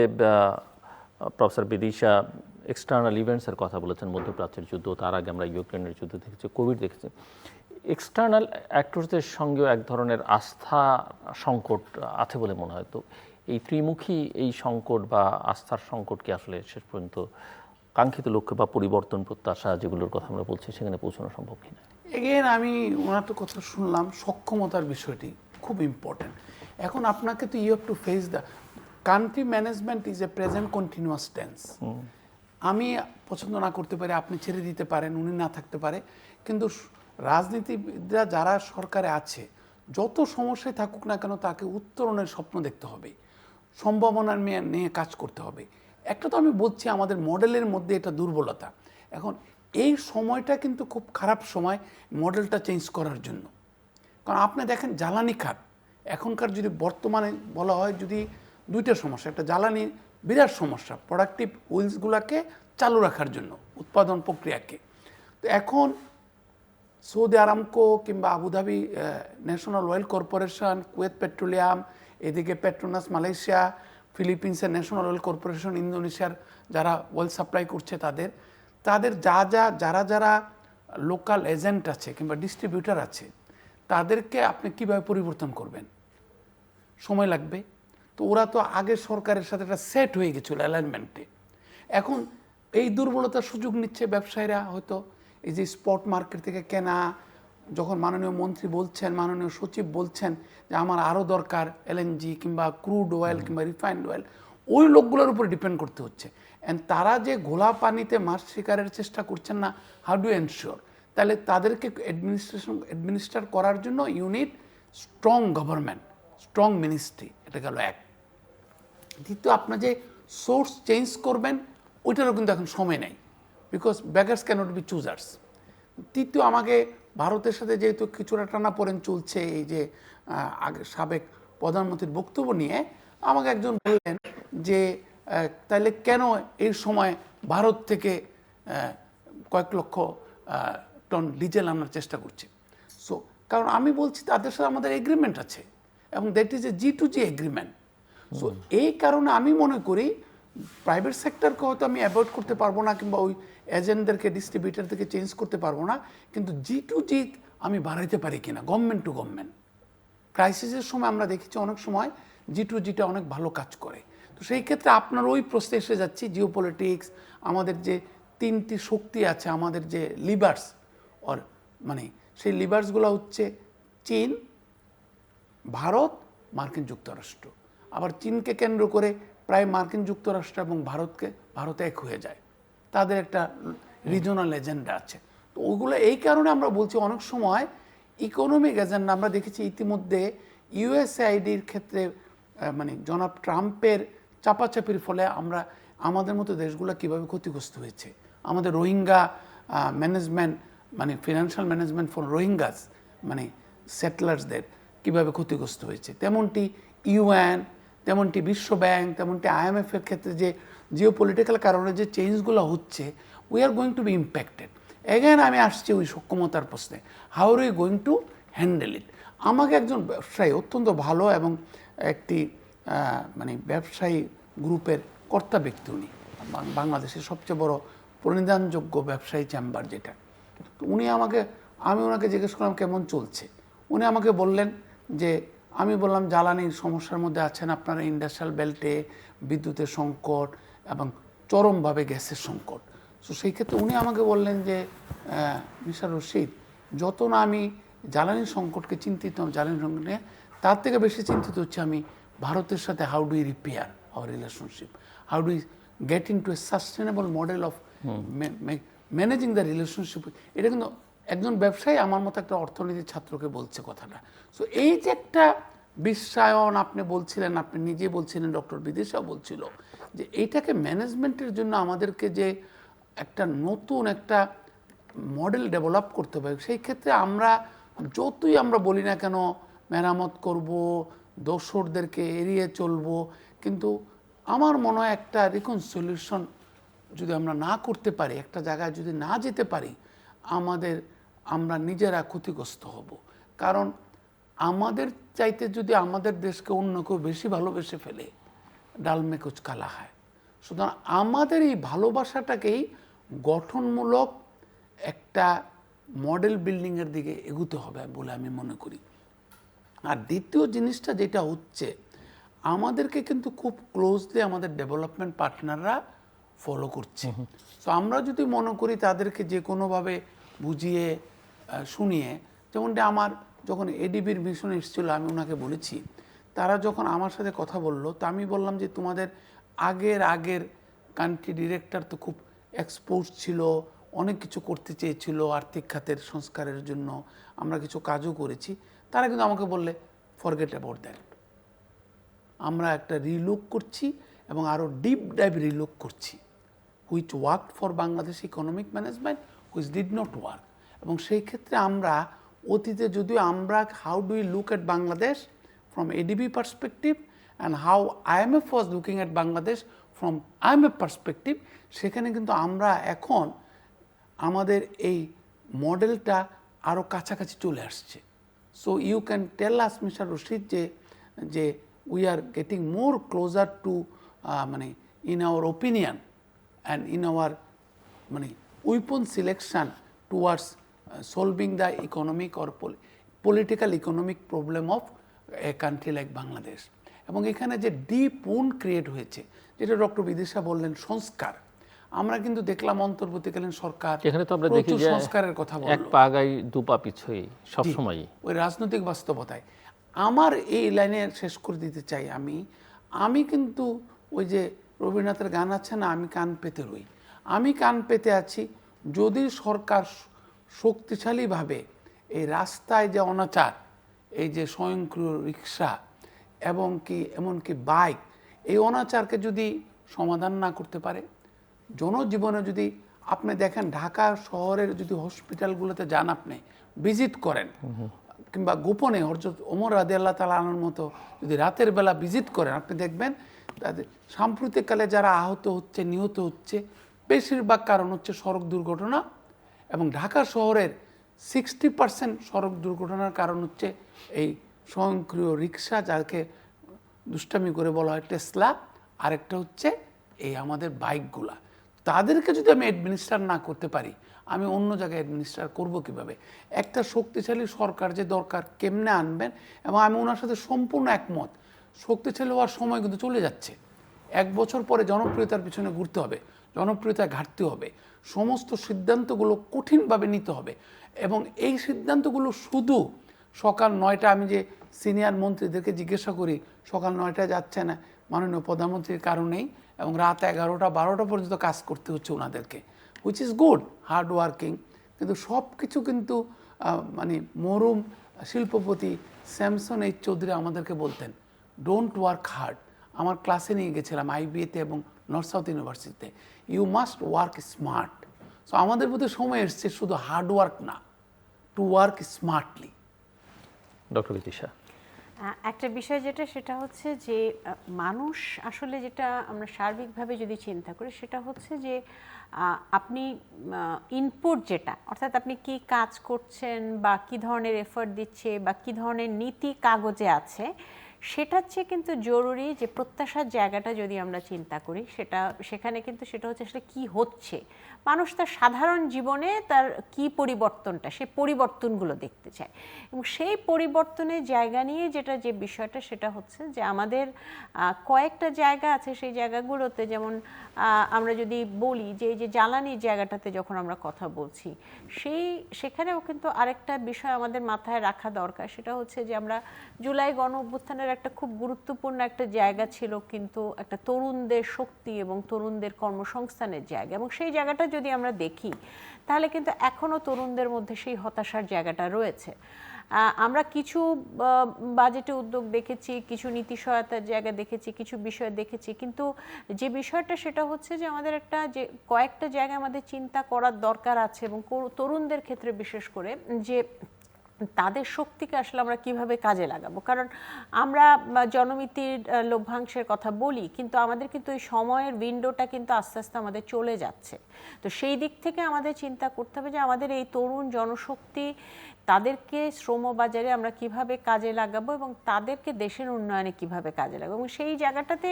প্রফেসর বিদিশা এক্সটার্নাল ইভেন্টসের কথা বলেছেন, মধ্যপ্রাচ্যের যুদ্ধ, তার আগে আমরা ইউক্রেনের যুদ্ধ দেখেছি, কোভিড দেখেছি। এক্সটার্নাল অ্যাক্টরসদের সঙ্গেও এক ধরনের আস্থা সংকট আছে বলে মনে হয়। তো এই ত্রিমুখী এই সংকট বা আস্থার সংকট কি আসলে শেষ পর্যন্ত কাঙ্ক্ষিত লক্ষ্য বা পরিবর্তন প্রত্যাশা যেগুলোর কথা আমরা বলছি সেখানে পৌঁছানো সম্ভব কিনা? এগেন আমি ওনার তো কথা শুনলাম, সক্ষমতার বিষয়টি খুব ইম্পর্টেন্ট। এখন আপনাকে তো you have to face the country management is a present continuous tense. আমি পছন্দ না করতে পারি, আপনি ছেড়ে দিতে পারেন, উনি না থাকতে পারে, কিন্তু রাজনীতিবিদরা যারা সরকারে আছে, যত সমস্যায় থাকুক না কেন, তাকে উত্তরণের স্বপ্ন দেখতে হবে, সম্ভাবনার নিয়ে কাজ করতে হবে। একটা তো আমি বলছি আমাদের মডেলের মধ্যে এটা দুর্বলতা। এখন এই সময়টা কিন্তু খুব খারাপ সময় মডেলটা চেঞ্জ করার জন্য। কারণ আপনি দেখেন জ্বালানি খাত এখনকার যদি বর্তমানে বলা হয়, যদি দুইটা সমস্যা, একটা জ্বালানি বিরাট সমস্যা, প্রোডাক্টিভ উইলসগুলোকে চালু রাখার জন্য, উৎপাদন প্রক্রিয়াকে। তো এখন সৌদি আরামকো কিংবা Abu Dhabi national oil corporation, Kuwait petroleum, এদিকে পেট্রোনাস মালয়েশিয়া, ফিলিপিন্সের ন্যাশনাল অয়েল কর্পোরেশন, ইন্দোনেশিয়ার যারা অয়েল সাপ্লাই করছে, তাদের যারা লোকাল এজেন্ট আছে কিংবা ডিস্ট্রিবিউটার আছে, তাদেরকে আপনি কিভাবে পরিবর্তন করবেন? সময় লাগবে। তো ওরা তো আগের সরকারের সাথে একটা সেট হয়ে গেছিল অ্যালাইনমেন্টে। এখন এই দুর্বলতার সুযোগ নিচ্ছে ব্যবসায়ীরা, হয়তো এই যে স্পট মার্কেট থেকে কেনা, যখন মাননীয় মন্ত্রী বলছেন, মাননীয় সচিব বলছেন যে আমার আরও দরকার এলএনজি কিংবা ক্রুড অয়েল কিংবা রিফাইন্ড অয়েল, ওই লোকগুলোর উপর ডিপেন্ড করতে হচ্ছে। অ্যান্ড তারা যে ঘোলা পানিতে মাছ শিকারের চেষ্টা করছেন না, হাউ ডু এনশিওর? তাহলে তাদেরকে অ্যাডমিনিস্ট্রেট করার জন্য unit strong government, strong ministry, এটা গেল এক। দ্বিতীয়, আপনার যে সোর্স চেঞ্জ করবেন ওইটারও কিন্তু এখন সময় নেই, because beggars can't be choosers. তৃতীয়, আমাকে ভারতের সাথে যেহেতু কিছুটা টানাপোড়েন চলছে, এই যে আগে সাবেক প্রধানমন্ত্রীর বক্তব্য নিয়ে আমাকে একজন বললেন যে তাইলে কেন এই সময় ভারত থেকে কয়েক লক্ষ টন ডিজেল আনার চেষ্টা করছে। সো কারণ আমি বলছি তাদের সাথে আমাদের এগ্রিমেন্ট আছে, এবং that is a G2G agreement. So এই কারণে আমি মনে করি প্রাইভেট সেক্টরকে হয়তো আমি অ্যাভয়েড করতে পারবো না, কিংবা ওই এজেন্টদেরকে, ডিস্ট্রিবিউটারদেরকে চেঞ্জ করতে পারবো না, কিন্তু G2G আমি বাড়াইতে পারি কিনা, গভর্নমেন্ট টু গভর্নমেন্ট। ক্রাইসিসের সময় আমরা দেখেছি অনেক সময় G2Gটা অনেক ভালো কাজ করে। তো সেই ক্ষেত্রে আপনার ওই প্রশ্নে এসে যাচ্ছি, জিওপলিটিক্স, আমাদের যে তিনটি শক্তি আছে, আমাদের যে লিভার্স, ওর মানে সেই লিভার্সগুলো হচ্ছে চীন, ভারত, মার্কিন যুক্তরাষ্ট্র। আবার চীনকে কেন্দ্র করে প্রায় মার্কিন যুক্তরাষ্ট্র এবং ভারত এক হয়ে যায়, তাদের একটা রিজনাল এজেন্ডা আছে। তো ওগুলো এই কারণে আমরা বলছি অনেক সময় ইকোনমিক এজেন্ডা। আমরা দেখেছি ইতিমধ্যে ইউএসএআইডির ক্ষেত্রে মানে জনাব ট্রাম্পের চাপাচাপির ফলে আমাদের মতো দেশগুলো কীভাবে ক্ষতিগ্রস্ত হয়েছে। আমাদের রোহিঙ্গা ম্যানেজমেন্ট, মানে ফিনান্সিয়াল ম্যানেজমেন্ট ফর রোহিঙ্গাস, মানে সেটলার্সদের কীভাবে ক্ষতিগ্রস্ত হয়েছে। তেমনটি ইউএন, তেমনটি বিশ্বব্যাংক, তেমনটি IMF-এর ক্ষেত্রে যে জিওপলিটিক্যাল কারণে যে চেঞ্জগুলো হচ্ছে, we are going to be impacted. Again আমি আসছি ওই সক্ষমতার প্রশ্নে, how are you going to handle it. আমাকে একজন ব্যবসায়ী অত্যন্ত ভালো এবং একটি মানে ব্যবসায়ী গ্রুপের কর্তা ব্যক্তি, উনি বাংলাদেশের সবচেয়ে বড় প্রণিধানযোগ্য ব্যবসায়ী চেম্বার যেটা, তো উনি আমাকে, আমি ওনাকে জিজ্ঞেস করলাম কেমন চলছে। উনি আমাকে বললেন যে, আমি বললাম জ্বালানির সমস্যার মধ্যে আছেন আপনারা, ইন্ডাস্ট্রিয়াল বেল্টে বিদ্যুতের সংকট এবং চরমভাবে গ্যাসের সংকট। তো সেই ক্ষেত্রে উনি আমাকে বললেন যে মিস্টার রশিদ, যত না আমি জ্বালানির সংকটকে চিন্তিত, জ্বালানি সংকট নিয়ে, তার থেকে বেশি চিন্তিত হচ্ছে আমি ভারতের সাথে how do repair our relationship, how do get into a sustainable model of managing the relationship. এটা কিন্তু একজন ব্যবসায়ী আমার মতো একটা অর্থনীতির ছাত্রকে বলছে কথাটা। সো এই যে একটা বিশ্বায়ন আপনি বলছিলেন, আপনি নিজে বলছিলেন, ডক্টর বিদিশাও বলছিল যে এইটাকে ম্যানেজমেন্টের জন্য আমাদেরকে যে একটা নতুন একটা মডেল ডেভেলপ করতে হবে, সেই ক্ষেত্রে আমরা যতই আমরা বলি না কেন মেরামত করব, দোসরদেরকে এড়িয়ে চলবো, কিন্তু আমার মনে হয় একটা রিকনসিলিউশন যদি আমরা না করতে পারি, একটা জায়গায় যদি না যেতে পারি, আমরা নিজেরা ক্ষতিগ্রস্ত হব। কারণ আমাদের চাইতে যদি আমাদের দেশকে অন্য কেউ বেশি ভালোবেসে ফেলে, ডাল মে কুছ কালা হয়। সুতরাং আমাদের এই ভালোবাসাটাকেই গঠনমূলক একটা মডেল বিল্ডিংয়ের দিকে এগুতে হবে বলে আমি মনে করি। আর দ্বিতীয় জিনিসটা যেটা হচ্ছে, আমাদেরকে কিন্তু খুব ক্লোজলি আমাদের ডেভেলপমেন্ট পার্টনাররা ফলো করছে। তো আমরা যদি মনে করি তাদেরকে যে কোনোভাবে বুঝিয়ে শুনিয়ে, যেমনটা আমার যখন এডিবির মিশন এসেছিল, আমি ওনাকে বলেছি, তারা যখন আমার সাথে কথা বললো, তা আমি বললাম যে তোমাদের আগের কান্ট্রি ডিরেক্টর তো খুব এক্সপোজ ছিল, অনেক কিছু করতে চেয়েছিল আর্থিক খাতের সংস্কারের জন্য, আমরা কিছু কাজও করেছি। তারা কিন্তু আমাকে বললে ফরগেট অ্যাবাউট দ্যাট, আমরা একটা রিলুক করছি এবং আরও ডিপ ডাইভ রিলুক করছি, which work for Bangladesh economic management, which did not work. এবং সেই ক্ষেত্রে আমরা অতীতে যদিও আমরা how do we look at Bangladesh from ADB perspective and how IMF was looking at Bangladesh from IMF perspective, সেখানে কিন্তু আমরা এখন আমাদের এই মডেলটা আরও কাছাকাছি চলে আসছে। So you can tell us mister Rashid যে we are getting more closer to মানে in our opinion and in our মানে weapon selection towards solving the economic or political economic problem of a country like Bangladesh. এবং এখানে যে deep wound create হয়েছে, যেটা doctor Bidisha বললেন সংস্কার, আমরা কিন্তু দেখলাম অন্তর্বর্তীকালীন সরকার এখানে তো আমরা দেখি যে সংস্কারের কথা বলল, এক পা আগাই দু পা পিছুই সবসময় ওই রাজনৈতিক বাস্তবতায়। আমার এই লাইনে শেষ করে দিতে চাই, আমি কিন্তু ওই যে রবীন্দ্রনাথের গান আছে না, আমি কান পেতে রই, আমি কান পেতে আছি। যদি সরকার শক্তিশালীভাবে এই রাস্তায় যে অনাচার, এই যে স্বয়ংক্রিয় রিক্সা এবং এমনকি বাইক, এই অনাচারকে যদি সমাধান না করতে পারে, জনজীবনে যদি আপনি দেখেন ঢাকা শহরের যদি হসপিটালগুলোতে যান, আপনি ভিজিট করেন, কিংবা গোপনে হযরত ওমর রাদিয়াল্লাহু তাআলা আনহুর মতো যদি রাতের বেলা ভিজিট করেন, আপনি দেখবেন তাদের সাম্প্রতিককালে যারা আহত হচ্ছে, নিহত হচ্ছে, বেশিরভাগ কারণ হচ্ছে সড়ক দুর্ঘটনা। এবং ঢাকা শহরের 60% সড়ক দুর্ঘটনার কারণ হচ্ছে এই স্বয়ংক্রিয় রিক্সা, যাকে দুষ্টামি করে বলা হয় টেসলা, আরেকটা হচ্ছে এই আমাদের বাইকগুলা। তাদেরকে যদি আমি অ্যাডমিনিস্ট্রেট না করতে পারি, আমি অন্য জায়গায় অ্যাডমিনিস্ট্রেট করব কিভাবে? একটা শক্তিশালী সরকার যে দরকার, কেমনে আনবেন? এবং আমি ওনার সাথে সম্পূর্ণ একমত, শক্তিশালী হওয়ার সময় কিন্তু চলে যাচ্ছে। 1 বছর পরে জনপ্রিয়তার পিছনে ঘুরতে হবে, জনপ্রিয়তায় ঘাটতি হবে, সমস্ত সিদ্ধান্তগুলো কঠিনভাবে নিতে হবে। এবং এই সিদ্ধান্তগুলো শুধু সকাল 9টা, আমি যে সিনিয়র মন্ত্রীদেরকে জিজ্ঞাসা করি, সকাল 9টায় যাচ্ছে না মাননীয় প্রধানমন্ত্রীর কারণেই, এবং রাত 11টা 12টা পর্যন্ত কাজ করতে হচ্ছে ওনাদেরকে, which is good, hard working. কিন্তু সব কিছু কিন্তু মানে মরুম শিল্পপতি স্যামসন এইচ চৌধুরী আমাদেরকে বলতেন, ডোন্ট ওয়ার্ক হার্ড। আমার ক্লাসে নিয়ে গেছিলাম IBA-তে এবং নর্থ সাউথ ইউনিভার্সিটিতে, you must work smart. So আমাদের মধ্যে সময় এসছে শুধু হার্ড ওয়ার্ক না, to work smartly. Doctor Bidisha. একটা বিষয় যেটা সেটা হচ্ছে যে মানুষ আসলে যেটা আমরা সার্বিকভাবে যদি চিন্তা করি সেটা হচ্ছে যে আপনি ইনপুট যেটা অর্থাৎ আপনি কি কাজ করছেন বা কি ধরনের এফর্ট দিচ্ছে বা কি ধরনের নীতি কাগজে আছে সেটার চেয়ে কিন্তু জরুরি যে প্রত্যাশার জায়গাটা যদি আমরা চিন্তা করি সেখানে কিন্তু সেটা হচ্ছে আসলে কি হচ্ছে, মানুষ তার সাধারণ জীবনে তার কি পরিবর্তনটা সেই পরিবর্তনগুলো দেখতে চায় এবং সেই পরিবর্তনের জায়গা নিয়ে যে বিষয়টা সেটা হচ্ছে যে আমাদের কয়েকটা জায়গা আছে সেই জায়গাগুলোতে যেমন আমরা যদি বলি যে এই যে জ্বালানির জায়গাটাতে যখন আমরা কথা বলছি সেখানেও কিন্তু আরেকটা বিষয় আমাদের মাথায় রাখা দরকার, সেটা হচ্ছে যে আমরা জুলাই গণ অভ্যুত্থানের একটা খুব গুরুত্বপূর্ণ একটা জায়গা ছিল কিন্তু একটা তরুণদের শক্তি এবং তরুণদের কর্মসংস্থানের জায়গা, এবং সেই জায়গাটা যদি আমরা দেখি তাহলে কিন্তু এখনও তরুণদের মধ্যে সেই হতাশার জায়গাটা রয়েছে। আমরা কিছু বাজেটে উদ্যোগ দেখেছি, কিছু নীতি সহায়তার জায়গা দেখেছি, কিছু বিষয় দেখেছি, কিন্তু যে বিষয়টা সেটা হচ্ছে যে আমাদের একটা যে কয়েকটা জায়গায় আমাদের চিন্তা করার দরকার আছে এবং তরুণদের ক্ষেত্রে বিশেষ করে যে তাদের শক্তিকে আসলে আমরা কিভাবে কাজে লাগাবো, কারণ আমরা জনমিতির লভ্যাংশের কথা বলি কিন্তু আমাদের কিন্তু এই সময়ের উইন্ডোটা কিন্তু আস্তে আস্তে আমাদের চলে যাচ্ছে। তো সেই দিক থেকে আমাদের চিন্তা করতে হবে যে আমাদের এই তরুণ জনশক্তি তাদেরকে শ্রমবাজারে আমরা কিভাবে কাজে লাগাবো এবং তাদেরকে দেশের উন্নয়নে কিভাবে কাজে লাগাবো, এবং সেই জায়গাটাতে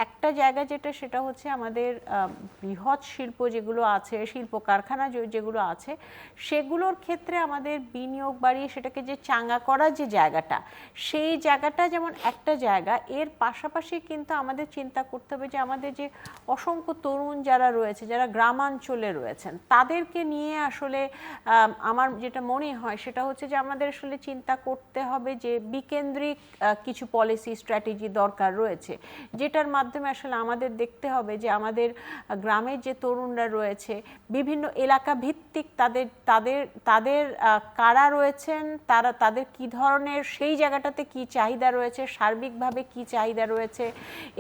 একটা জায়গা যেটা সেটা হচ্ছে আমাদের বৃহৎ শিল্প যেগুলো আছে, শিল্প কারখানা যেগুলো আছে সেগুলোর ক্ষেত্রে আমাদের বিনিয়োগ বাড়িয়ে সেটাকে যে চাঙ্গা করার যে জায়গাটা সেই জায়গাটা যেমন একটা জায়গা, এর পাশাপাশি কিন্তু আমাদের চিন্তা করতে হবে যে আমাদের যে অসংখ্য তরুণ যারা রয়েছে যারা গ্রামাঞ্চলে রয়েছেন তাদেরকে নিয়ে আসলে আমার যেটা মনে হয় সেটা হচ্ছে যে আমাদের আসলে চিন্তা করতে হবে যে বিকেন্দ্রিক কিছু পলিসি স্ট্র্যাটেজি দরকার রয়েছে, যেটার মাধ্যমে আসলে আমাদের দেখতে হবে যে আমাদের গ্রামের যে তরুণরা রয়েছে বিভিন্ন এলাকা ভিত্তিক তাদের তাদের তাদের কারা রয়েছেন, তাদের কি ধরনের সেই জায়গাটাতে কি চাহিদা রয়েছে, সার্বিকভাবে কি চাহিদা রয়েছে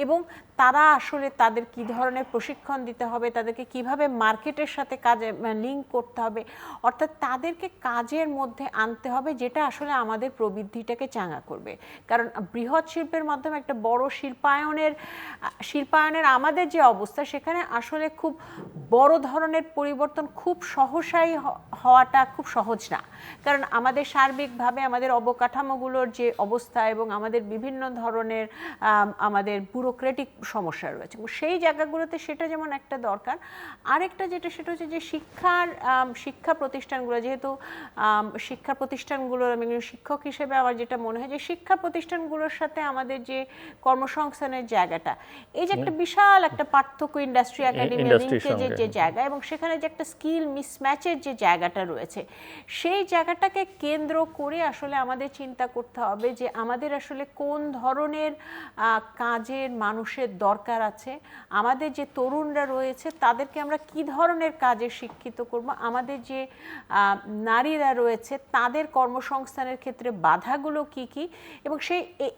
এবং তারা আসলে তাদের কি ধরনের প্রশিক্ষণ দিতে হবে, তাদেরকে কিভাবে মার্কেটের সাথে কাজে লিঙ্ক করতে হবে, অর্থাৎ তাদেরকে কাজের মধ্যে আনতে হবে যেটা আসলে আমাদের প্রবৃদ্ধিটাকে চাঙ্গা করবে। কারণ বৃহৎ শিল্পের মাধ্যমে একটা বড় শিল্পায়নের আমাদের যে অবস্থা সেখানে আসলে খুব বড় ধরনের পরিবর্তন খুব সহসাই হওয়াটা খুব সহজ না, কারণ আমাদের সার্বিকভাবে আমাদের অবকাঠামোগুলোর যে অবস্থা এবং আমাদের বিভিন্ন ধরনের আমাদের ব্যুরোক্রেটিক সমস্যা রয়েছে, সেই জায়গাগুলোতে সেটা যেমন একটা দরকার। আরেকটা যেটা সেটা হচ্ছে যে শিক্ষা প্রতিষ্ঠানগুলো, যেহেতু শিক্ষা প্রতিষ্ঠানগুলোর আমি শিক্ষক হিসেবে আমার যেটা মনে হয় যে শিক্ষা প্রতিষ্ঠানগুলোর সাথে আমাদের যে কর্মসংস্থানের জায়গাটা এই যে একটা বিশাল একটা পার্থক্য ইন্ডাস্ট্রি একাডেমি লিঙ্কেজের যে জায়গা এবং সেখানে যে একটা স্কিল মিসম্যাচের যে জায়গাটা রয়েছে সেই জায়গাটাকে কেন্দ্র করে আসলে আমাদের চিন্তা করতে হবে যে আমাদের আসলে কোন ধরনের কাজের মানুষের দরকার আছে, আমাদের যে তরুণরা রয়েছে তাদেরকে আমরা কি ধরনের কাজে শিক্ষিত করব, আমাদের যে নারীরা রয়েছে তাদের কর্মসংস্থানের ক্ষেত্রে বাধাগুলো কি কি, এবং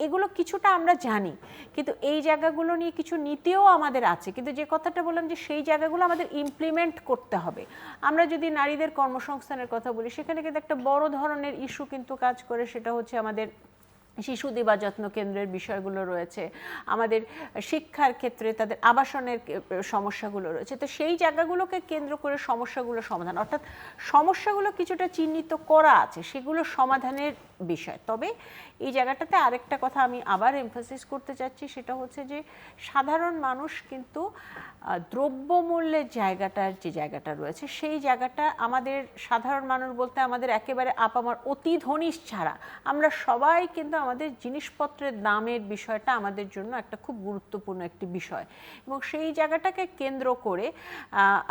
এগুলো কিছুটা আমরা জানি কিন্তু এই জায়গাগুলো নিয়ে কিছু নীতিও আমাদের আছে, কিন্তু যে কথাটা বললাম যে সেই জায়গাগুলো আমাদের ইমপ্লিমেন্ট করতে হবে। আমরা যদি নারীদের কর্মসংস্থানের কথা বলি সেখানে কিন্তু একটা বড় ধরনের ইস্যু কিন্তু কাজ করে, সেটা হচ্ছে আমাদের শিশু দিবা যত্ন কেন্দ্রের বিষয়গুলো রয়েছে, আমাদের শিক্ষার ক্ষেত্রে তাদের আবাসনের সমস্যাগুলো রয়েছে। তো সেই জায়গাগুলোকে কেন্দ্র করে সমস্যাগুলো সমাধান, অর্থাৎ সমস্যাগুলো কিছুটা চিহ্নিত করা আছে সেগুলো সমাধানের বিষয়। তবে এই জায়গাটাতে আরেকটা কথা আমি আবার এমফাসিস করতে চাচ্ছি, সেটা হচ্ছে যে সাধারণ মানুষ কিন্তু দ্রব্যমূল্যের জায়গাটার যে জায়গাটা রয়েছে সেই জায়গাটা আমাদের সাধারণ মানুষ বলতে আমাদের একেবারে আপামার অতি ধনী ছাড়া আমরা সবাই কিন্তু আমাদের জিনিসপত্রের দামের বিষয়টা আমাদের জন্য একটা খুব গুরুত্বপূর্ণ একটি বিষয়, এবং সেই জায়গাটাকে কেন্দ্র করে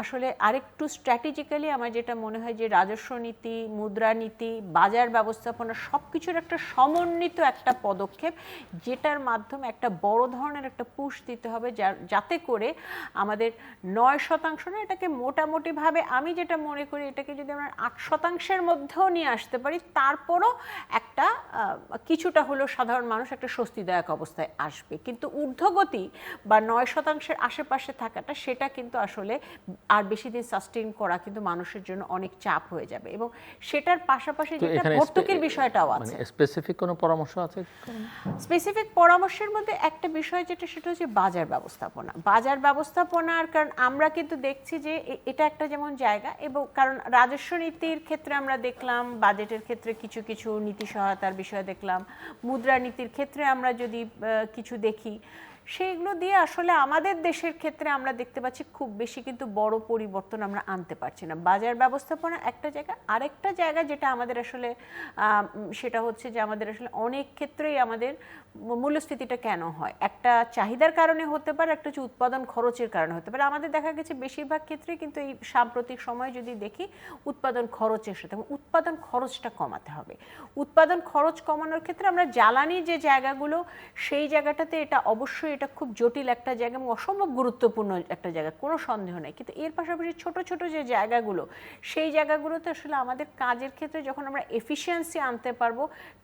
আসলে আরেকটু স্ট্র্যাটেজিক্যালি আমার যেটা মনে হয় যে রাজস্ব নীতি, মুদ্রানীতি, বাজার ব্যবস্থাপনা সব কিছুর একটা সমন্বিত একটা পদক্ষেপ যেটার মাধ্যমে একটা বড় ধরনের একটা পুশ দিতে হবে যাতে করে আমাদের 9% না, এটাকে মোটামুটিভাবে আমি যেটা মনে করি এটাকে যদি আমরা 8%-এর মধ্যেও নিয়ে আসতে পারি তারপরও একটা কিছুটা হলেও সাধারণ মানুষ একটা স্বস্তিদায়ক অবস্থায় আসবে, কিন্তু ঊর্ধ্বগতি বা 9%-এর আশেপাশে থাকাটা সেটা কিন্তু আসলে আর বেশি দিন সাস্টেইন করা কিন্তু মানুষের জন্য অনেক চাপ হয়ে যাবে, এবং সেটার পাশাপাশি যেটা ভর্তুকির বিষয়টা সুযোগটাও আছে। মানে স্পেসিফিক কোনো পরামর্শ আছে? স্পেসিফিক পরামর্শের মধ্যে একটা বিষয় যেটা, সেটা হচ্ছে বাজার ব্যবস্থাপনা। বাজার ব্যবস্থাপনার কারণ আমরা কিন্তু দেখছি যে এটা একটা যেমন জায়গা, এবং কারণ রাজস্ব নীতির ক্ষেত্রে আমরা দেখলাম, বাজেটের ক্ষেত্রে কিছু কিছু নীতি সহায়তার বিষয় দেখলাম, মুদ্রানীতির ক্ষেত্রে আমরা যদি কিছু দেখি, সেইগুলো দিয়ে আসলে আমাদের দেশের ক্ষেত্রে আমরা দেখতে পাচ্ছি খুব বেশি কিন্তু বড় পরিবর্তন আমরা আনতে পারছি না। বাজার ব্যবস্থাপনা একটা জায়গা, আরেকটা জায়গা যেটা আমাদের আসলে সেটা হচ্ছে যে আমাদের আসলে অনেক ক্ষেত্রেই আমাদের মূল্যস্ফীতিটা কেন হয়, একটা চাহিদার কারণে হতে পারে, একটা হচ্ছে উৎপাদন খরচের কারণে হতে পারে। আমাদের দেখা গেছে বেশিরভাগ ক্ষেত্রে কিন্তু এই সাম্প্রতিক সময় যদি দেখি উৎপাদন খরচের সাথে, উৎপাদন খরচটা কমাতে হবে। উৎপাদন খরচ কমানোর ক্ষেত্রে আমরা জ্বালানি যে জায়গাগুলো, সেই জায়গাটাতে এটা অবশ্যই এটা খুব জটিল একটা জায়গা এবং অসম্ভব গুরুত্বপূর্ণ একটা জায়গা, কোনো সন্দেহ নেই। কিন্তু এর পাশাপাশি ছোট ছোট যে জায়গাগুলো, সেই জায়গাগুলোতে আসলে আমাদের কাজের ক্ষেত্রে যখন আমরা এফিসিয়েন্সি আনতে পারবো,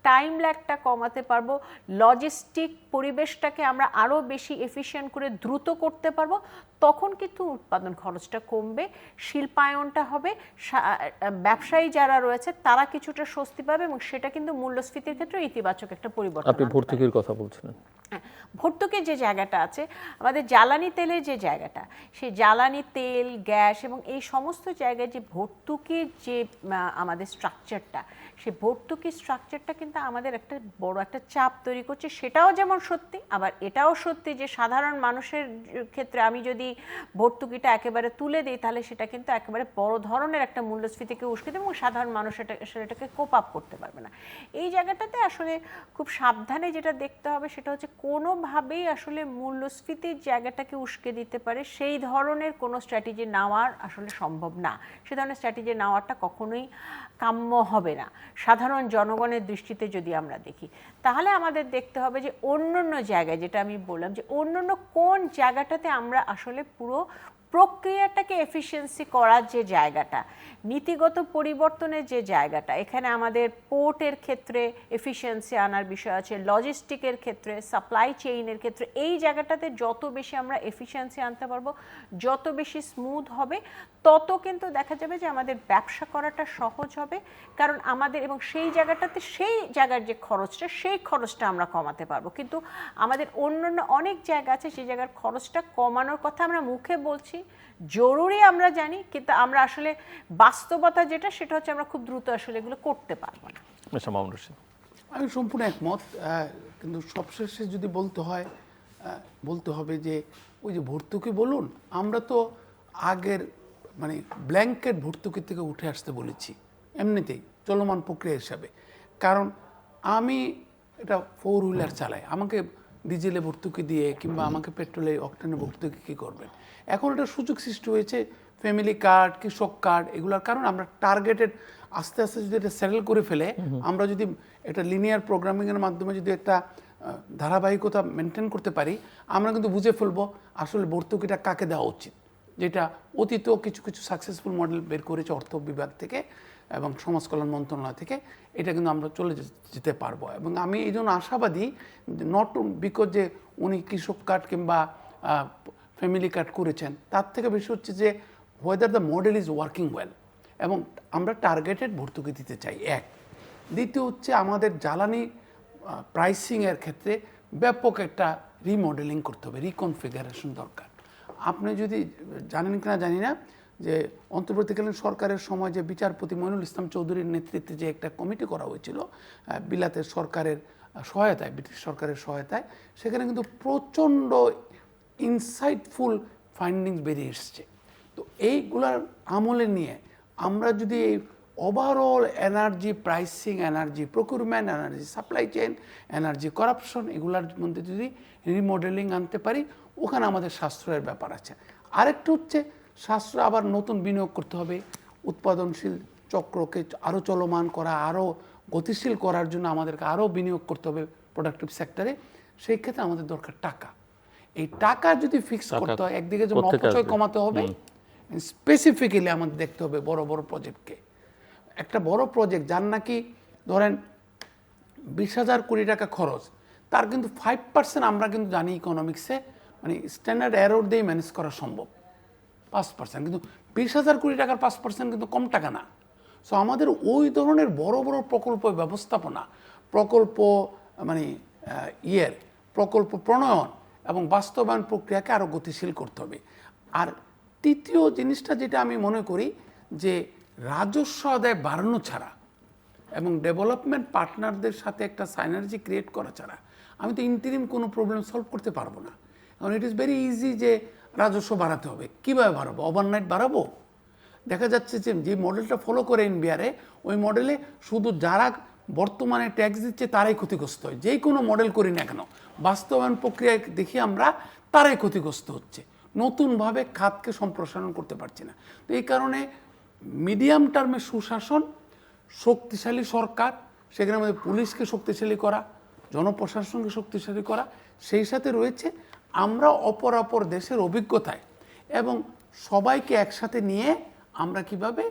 টাইম ল্যাগটা কমাতে পারবো, লজিস্টিক পরিবেশটাকে আমরা আরও বেশি এফিশিয়েন্ট করে দ্রুত করতে পারবো, তখন কিন্তু উৎপাদন খরচটা কমবে, শিল্পায়নটা হবে, ব্যবসায়ী যারা রয়েছে তারা কিছুটা স্বস্তি পাবে, এবং সেটা কিন্তু মূল্যস্ফীতির ক্ষেত্রে ইতিবাচক একটা পরিবর্তন। আপনি ভর্তুকির কথা বলছিলেন। ভর্তুকির যে জায়গাটা আছে, আমাদের জ্বালানি তেলের যে জায়গাটা, সেই জ্বালানি তেল, গ্যাস এবং এই সমস্ত জায়গায় যে ভর্তুকির যে আমাদের স্ট্রাকচারটা, সেই ভর্তুকির স্ট্রাকচারটা কিন্তু আমাদের একটা বড় একটা চাপ তৈরি করছে। সেটাও যেমন সত্যি, আবার এটাও সত্যি যে সাধারণ মানুষের ক্ষেত্রে আমি যদি ভর্তুকিটা একেবারে তুলে দিই, তাহলে সেটা কিন্তু একেবারে বড় ধরনের একটা মূল্যস্ফীতিকে উস্কে দেবে এবং সাধারণ মানুষ সেটাকে কোপ আপ করতে পারবে না। এই জায়গাটাতে আসলে খুব সাবধানে যেটা দেখতে হবে, সেটা হচ্ছে কোনোভাবেই আসলে মূল্যস্ফীতির জায়গাটাকে উস্কে দিতে পারে সেই ধরনের কোনো স্ট্র্যাটেজি নেওয়ার আসলে সম্ভব না। সে ধরনের স্ট্র্যাটেজি নেওয়াটা কখনোই কাম্য হবে না সাধারণ জনগণের দৃষ্টিতে যদি আমরা দেখি। তাহলে আমাদের দেখতে হবে যে অন্য জায়গায়, যেটা আমি বললাম যে অন্য কোন জায়গাটাতে আমরা আসলে পুরো প্রক্রিয়াটাকে এফিসিয়েন্সি করার যে জায়গাটা, নীতিগত পরিবর্তনের যে জায়গাটা, এখানে আমাদের পোর্টের ক্ষেত্রে এফিসিয়েন্সি আনার বিষয় আছে, লজিস্টিকের ক্ষেত্রে, সাপ্লাই চেইনের ক্ষেত্রে, এই জায়গাটাতে যত বেশি আমরা এফিসিয়েন্সি আনতে পারবো, যত বেশি স্মুথ হবে, তত কিন্তু দেখা যাবে যে আমাদের ব্যবসা করাটা সহজ হবে। কারণ আমাদের, এবং সেই জায়গাটাতে সেই জায়গার যে খরচটা, সেই খরচটা আমরা কমাতে পারবো। কিন্তু আমাদের অন্য অনেক জায়গা আছে, সেই জায়গার খরচটা কমানোর কথা আমরা মুখে বলছি, জরুরি আমরা জানি, কিন্তু আমরা আসলে বাস্তবতা যেটা, সেটা হচ্ছে আমরা খুব দ্রুত আসলে এগুলো করতে পারবো না। আমি সম্পূর্ণ একমত, কিন্তু সবশেষে যদি বলতে হবে যে ওই যে ভর্তুকি বলুন, আমরা তো আগের মানে ব্ল্যাঙ্কেট ভর্তুকি থেকে উঠে আসতে বলেছি এমনিতেই চলমান প্রক্রিয়া হিসাবে। কারণ আমি এটা 4 হুইলার চালাই, আমাকে ডিজেলে ভর্তুকি দিয়ে কিংবা আমাকে পেট্রোলে অকটেনে ভর্তুকি কী করবেন? এখন এটা সুযোগ সৃষ্টি হয়েছে ফ্যামিলি কার্ড, কৃষক কার্ড, এগুলোর কারণ আমরা টার্গেটেড আস্তে আস্তে যদি এটা সেটেল করে ফেলে, আমরা যদি এটা লিনিয়ার প্রোগ্রামিংয়ের মাধ্যমে যদি একটা ধারাবাহিকতা মেনটেন করতে পারি, আমরা কিন্তু বুঝে ফেলবো আসলে ভর্তুকিটা কাকে দেওয়া উচিত। যেটা অতীতেও কিছু কিছু সাকসেসফুল মডেল বের করেছে অর্থ বিভাগ থেকে এবং সমাজ কল্যাণ মন্ত্রণালয় থেকে, এটা কিন্তু আমরা চলে যেতে পারবো। এবং আমি এই জন্য আশাবাদী, নট বিকজ যে উনি কৃষক কার্ড কিংবা ফ্যামিলি কার্ড করেছেন, তার থেকে বেশি হচ্ছে যে whether the model is working well, এবং আমরা টার্গেটেড ভর্তুকি দিতে চাই। এক, দ্বিতীয় হচ্ছে আমাদের জ্বালানি প্রাইসিংয়ের ক্ষেত্রে ব্যাপক একটা রিমডেলিং করতে হবে, রিকনফিগারেশন দরকার। আপনি যদি জানেন কিনা জানি না, যে অন্তর্বর্তীকালীন সরকারের সময় যে বিচারপতি মইনুল ইসলাম চৌধুরীর নেতৃত্বে যে একটা কমিটি করা হয়েছিল বিলাতের সরকারের সহায়তায়, ব্রিটিশ সরকারের সহায়তায়, সেখানে কিন্তু প্রচণ্ড ইনসাইটফুল ফাইন্ডিংস বেরিয়ে এসছে। তো এইগুলার আমলে নিয়ে আমরা যদি এই overall energy pricing, energy procurement, energy supply chain, energy corruption, এগুলার মধ্যে যদি রিমডেলিং আনতে পারি, ওখানে আমাদের সাশ্রয়ের ব্যাপার আছে। আরেকটু হচ্ছে সাশ্রয় আবার নতুন বিনিয়োগ করতে হবে, উৎপাদনশীল চক্রকে আরও চলমান করা, আরও গতিশীল করার জন্য আমাদেরকে আরও বিনিয়োগ করতে হবে প্রোডাক্টিভ সেক্টরে। সেই ক্ষেত্রে আমাদের দরকার টাকা। এই টাকা যদি ফিক্স করতে হয়, একদিকে যেমন অপচয় কমাতে হবে, স্পেসিফিক্যালি আমাদের দেখতে হবে বড় বড় প্রজেক্টকে। একটা বড় প্রজেক্ট যার নাকি ধরেন 20,000 কোটি টাকা খরচ, তার কিন্তু 5% আমরা কিন্তু জানি ইকোনমিক্সে মানে স্ট্যান্ডার্ড এরর দিয়ে ম্যানেজ করা সম্ভব, 5%। কিন্তু 20,000 কোটি টাকার 5% কিন্তু কম টাকা না। সো আমাদের ওই ধরনের বড় বড় প্রকল্প ব্যবস্থাপনা, প্রকল্প মানে প্রকল্প প্রণয়ন এবং বাস্তবায়ন প্রক্রিয়াকে আরও গতিশীল করতে হবে। আর তৃতীয় জিনিসটা যেটা আমি মনে করি যে রাজস্ব আদায় বাড়ানো ছাড়া এবং ডেভেলপমেন্ট পার্টনারদের সাথে একটা সাইনার্জি ক্রিয়েট করা ছাড়া আমি তো ইন্টারিম কোনো প্রবলেম সলভ করতে পারবো না। কারণ ইট ইজ ভেরি ইজি যে রাজস্ব বাড়াতে হবে। কীভাবে বাড়াবো? ওভারনাইট বাড়াবো? দেখা যাচ্ছে যে মডেলটা ফলো করে এনবিআরে, ওই মডেলে শুধু যারা বর্তমানে ট্যাক্স দিচ্ছে তারাই ক্ষতিগ্রস্ত হয়। যেই কোনো মডেল করি না কেন, বাস্তবায়ন প্রক্রিয়ায় দেখি আমরা তারাই ক্ষতিগ্রস্ত হচ্ছে। নতুনভাবে খাতকে সম্প্রসারণ করতে পারছি না। তো এই কারণে মিডিয়াম টার্মে সুশাসন, শক্তিশালী সরকার, সেখানে আমাদের পুলিশকে শক্তিশালী করা, জনপ্রশাসনকে শক্তিশালী করা, সেই সাথে রয়েছে আমরা অপর দেশের অভিজ্ঞতায় এবং সবাইকে একসাথে নিয়ে আমরা কিভাবে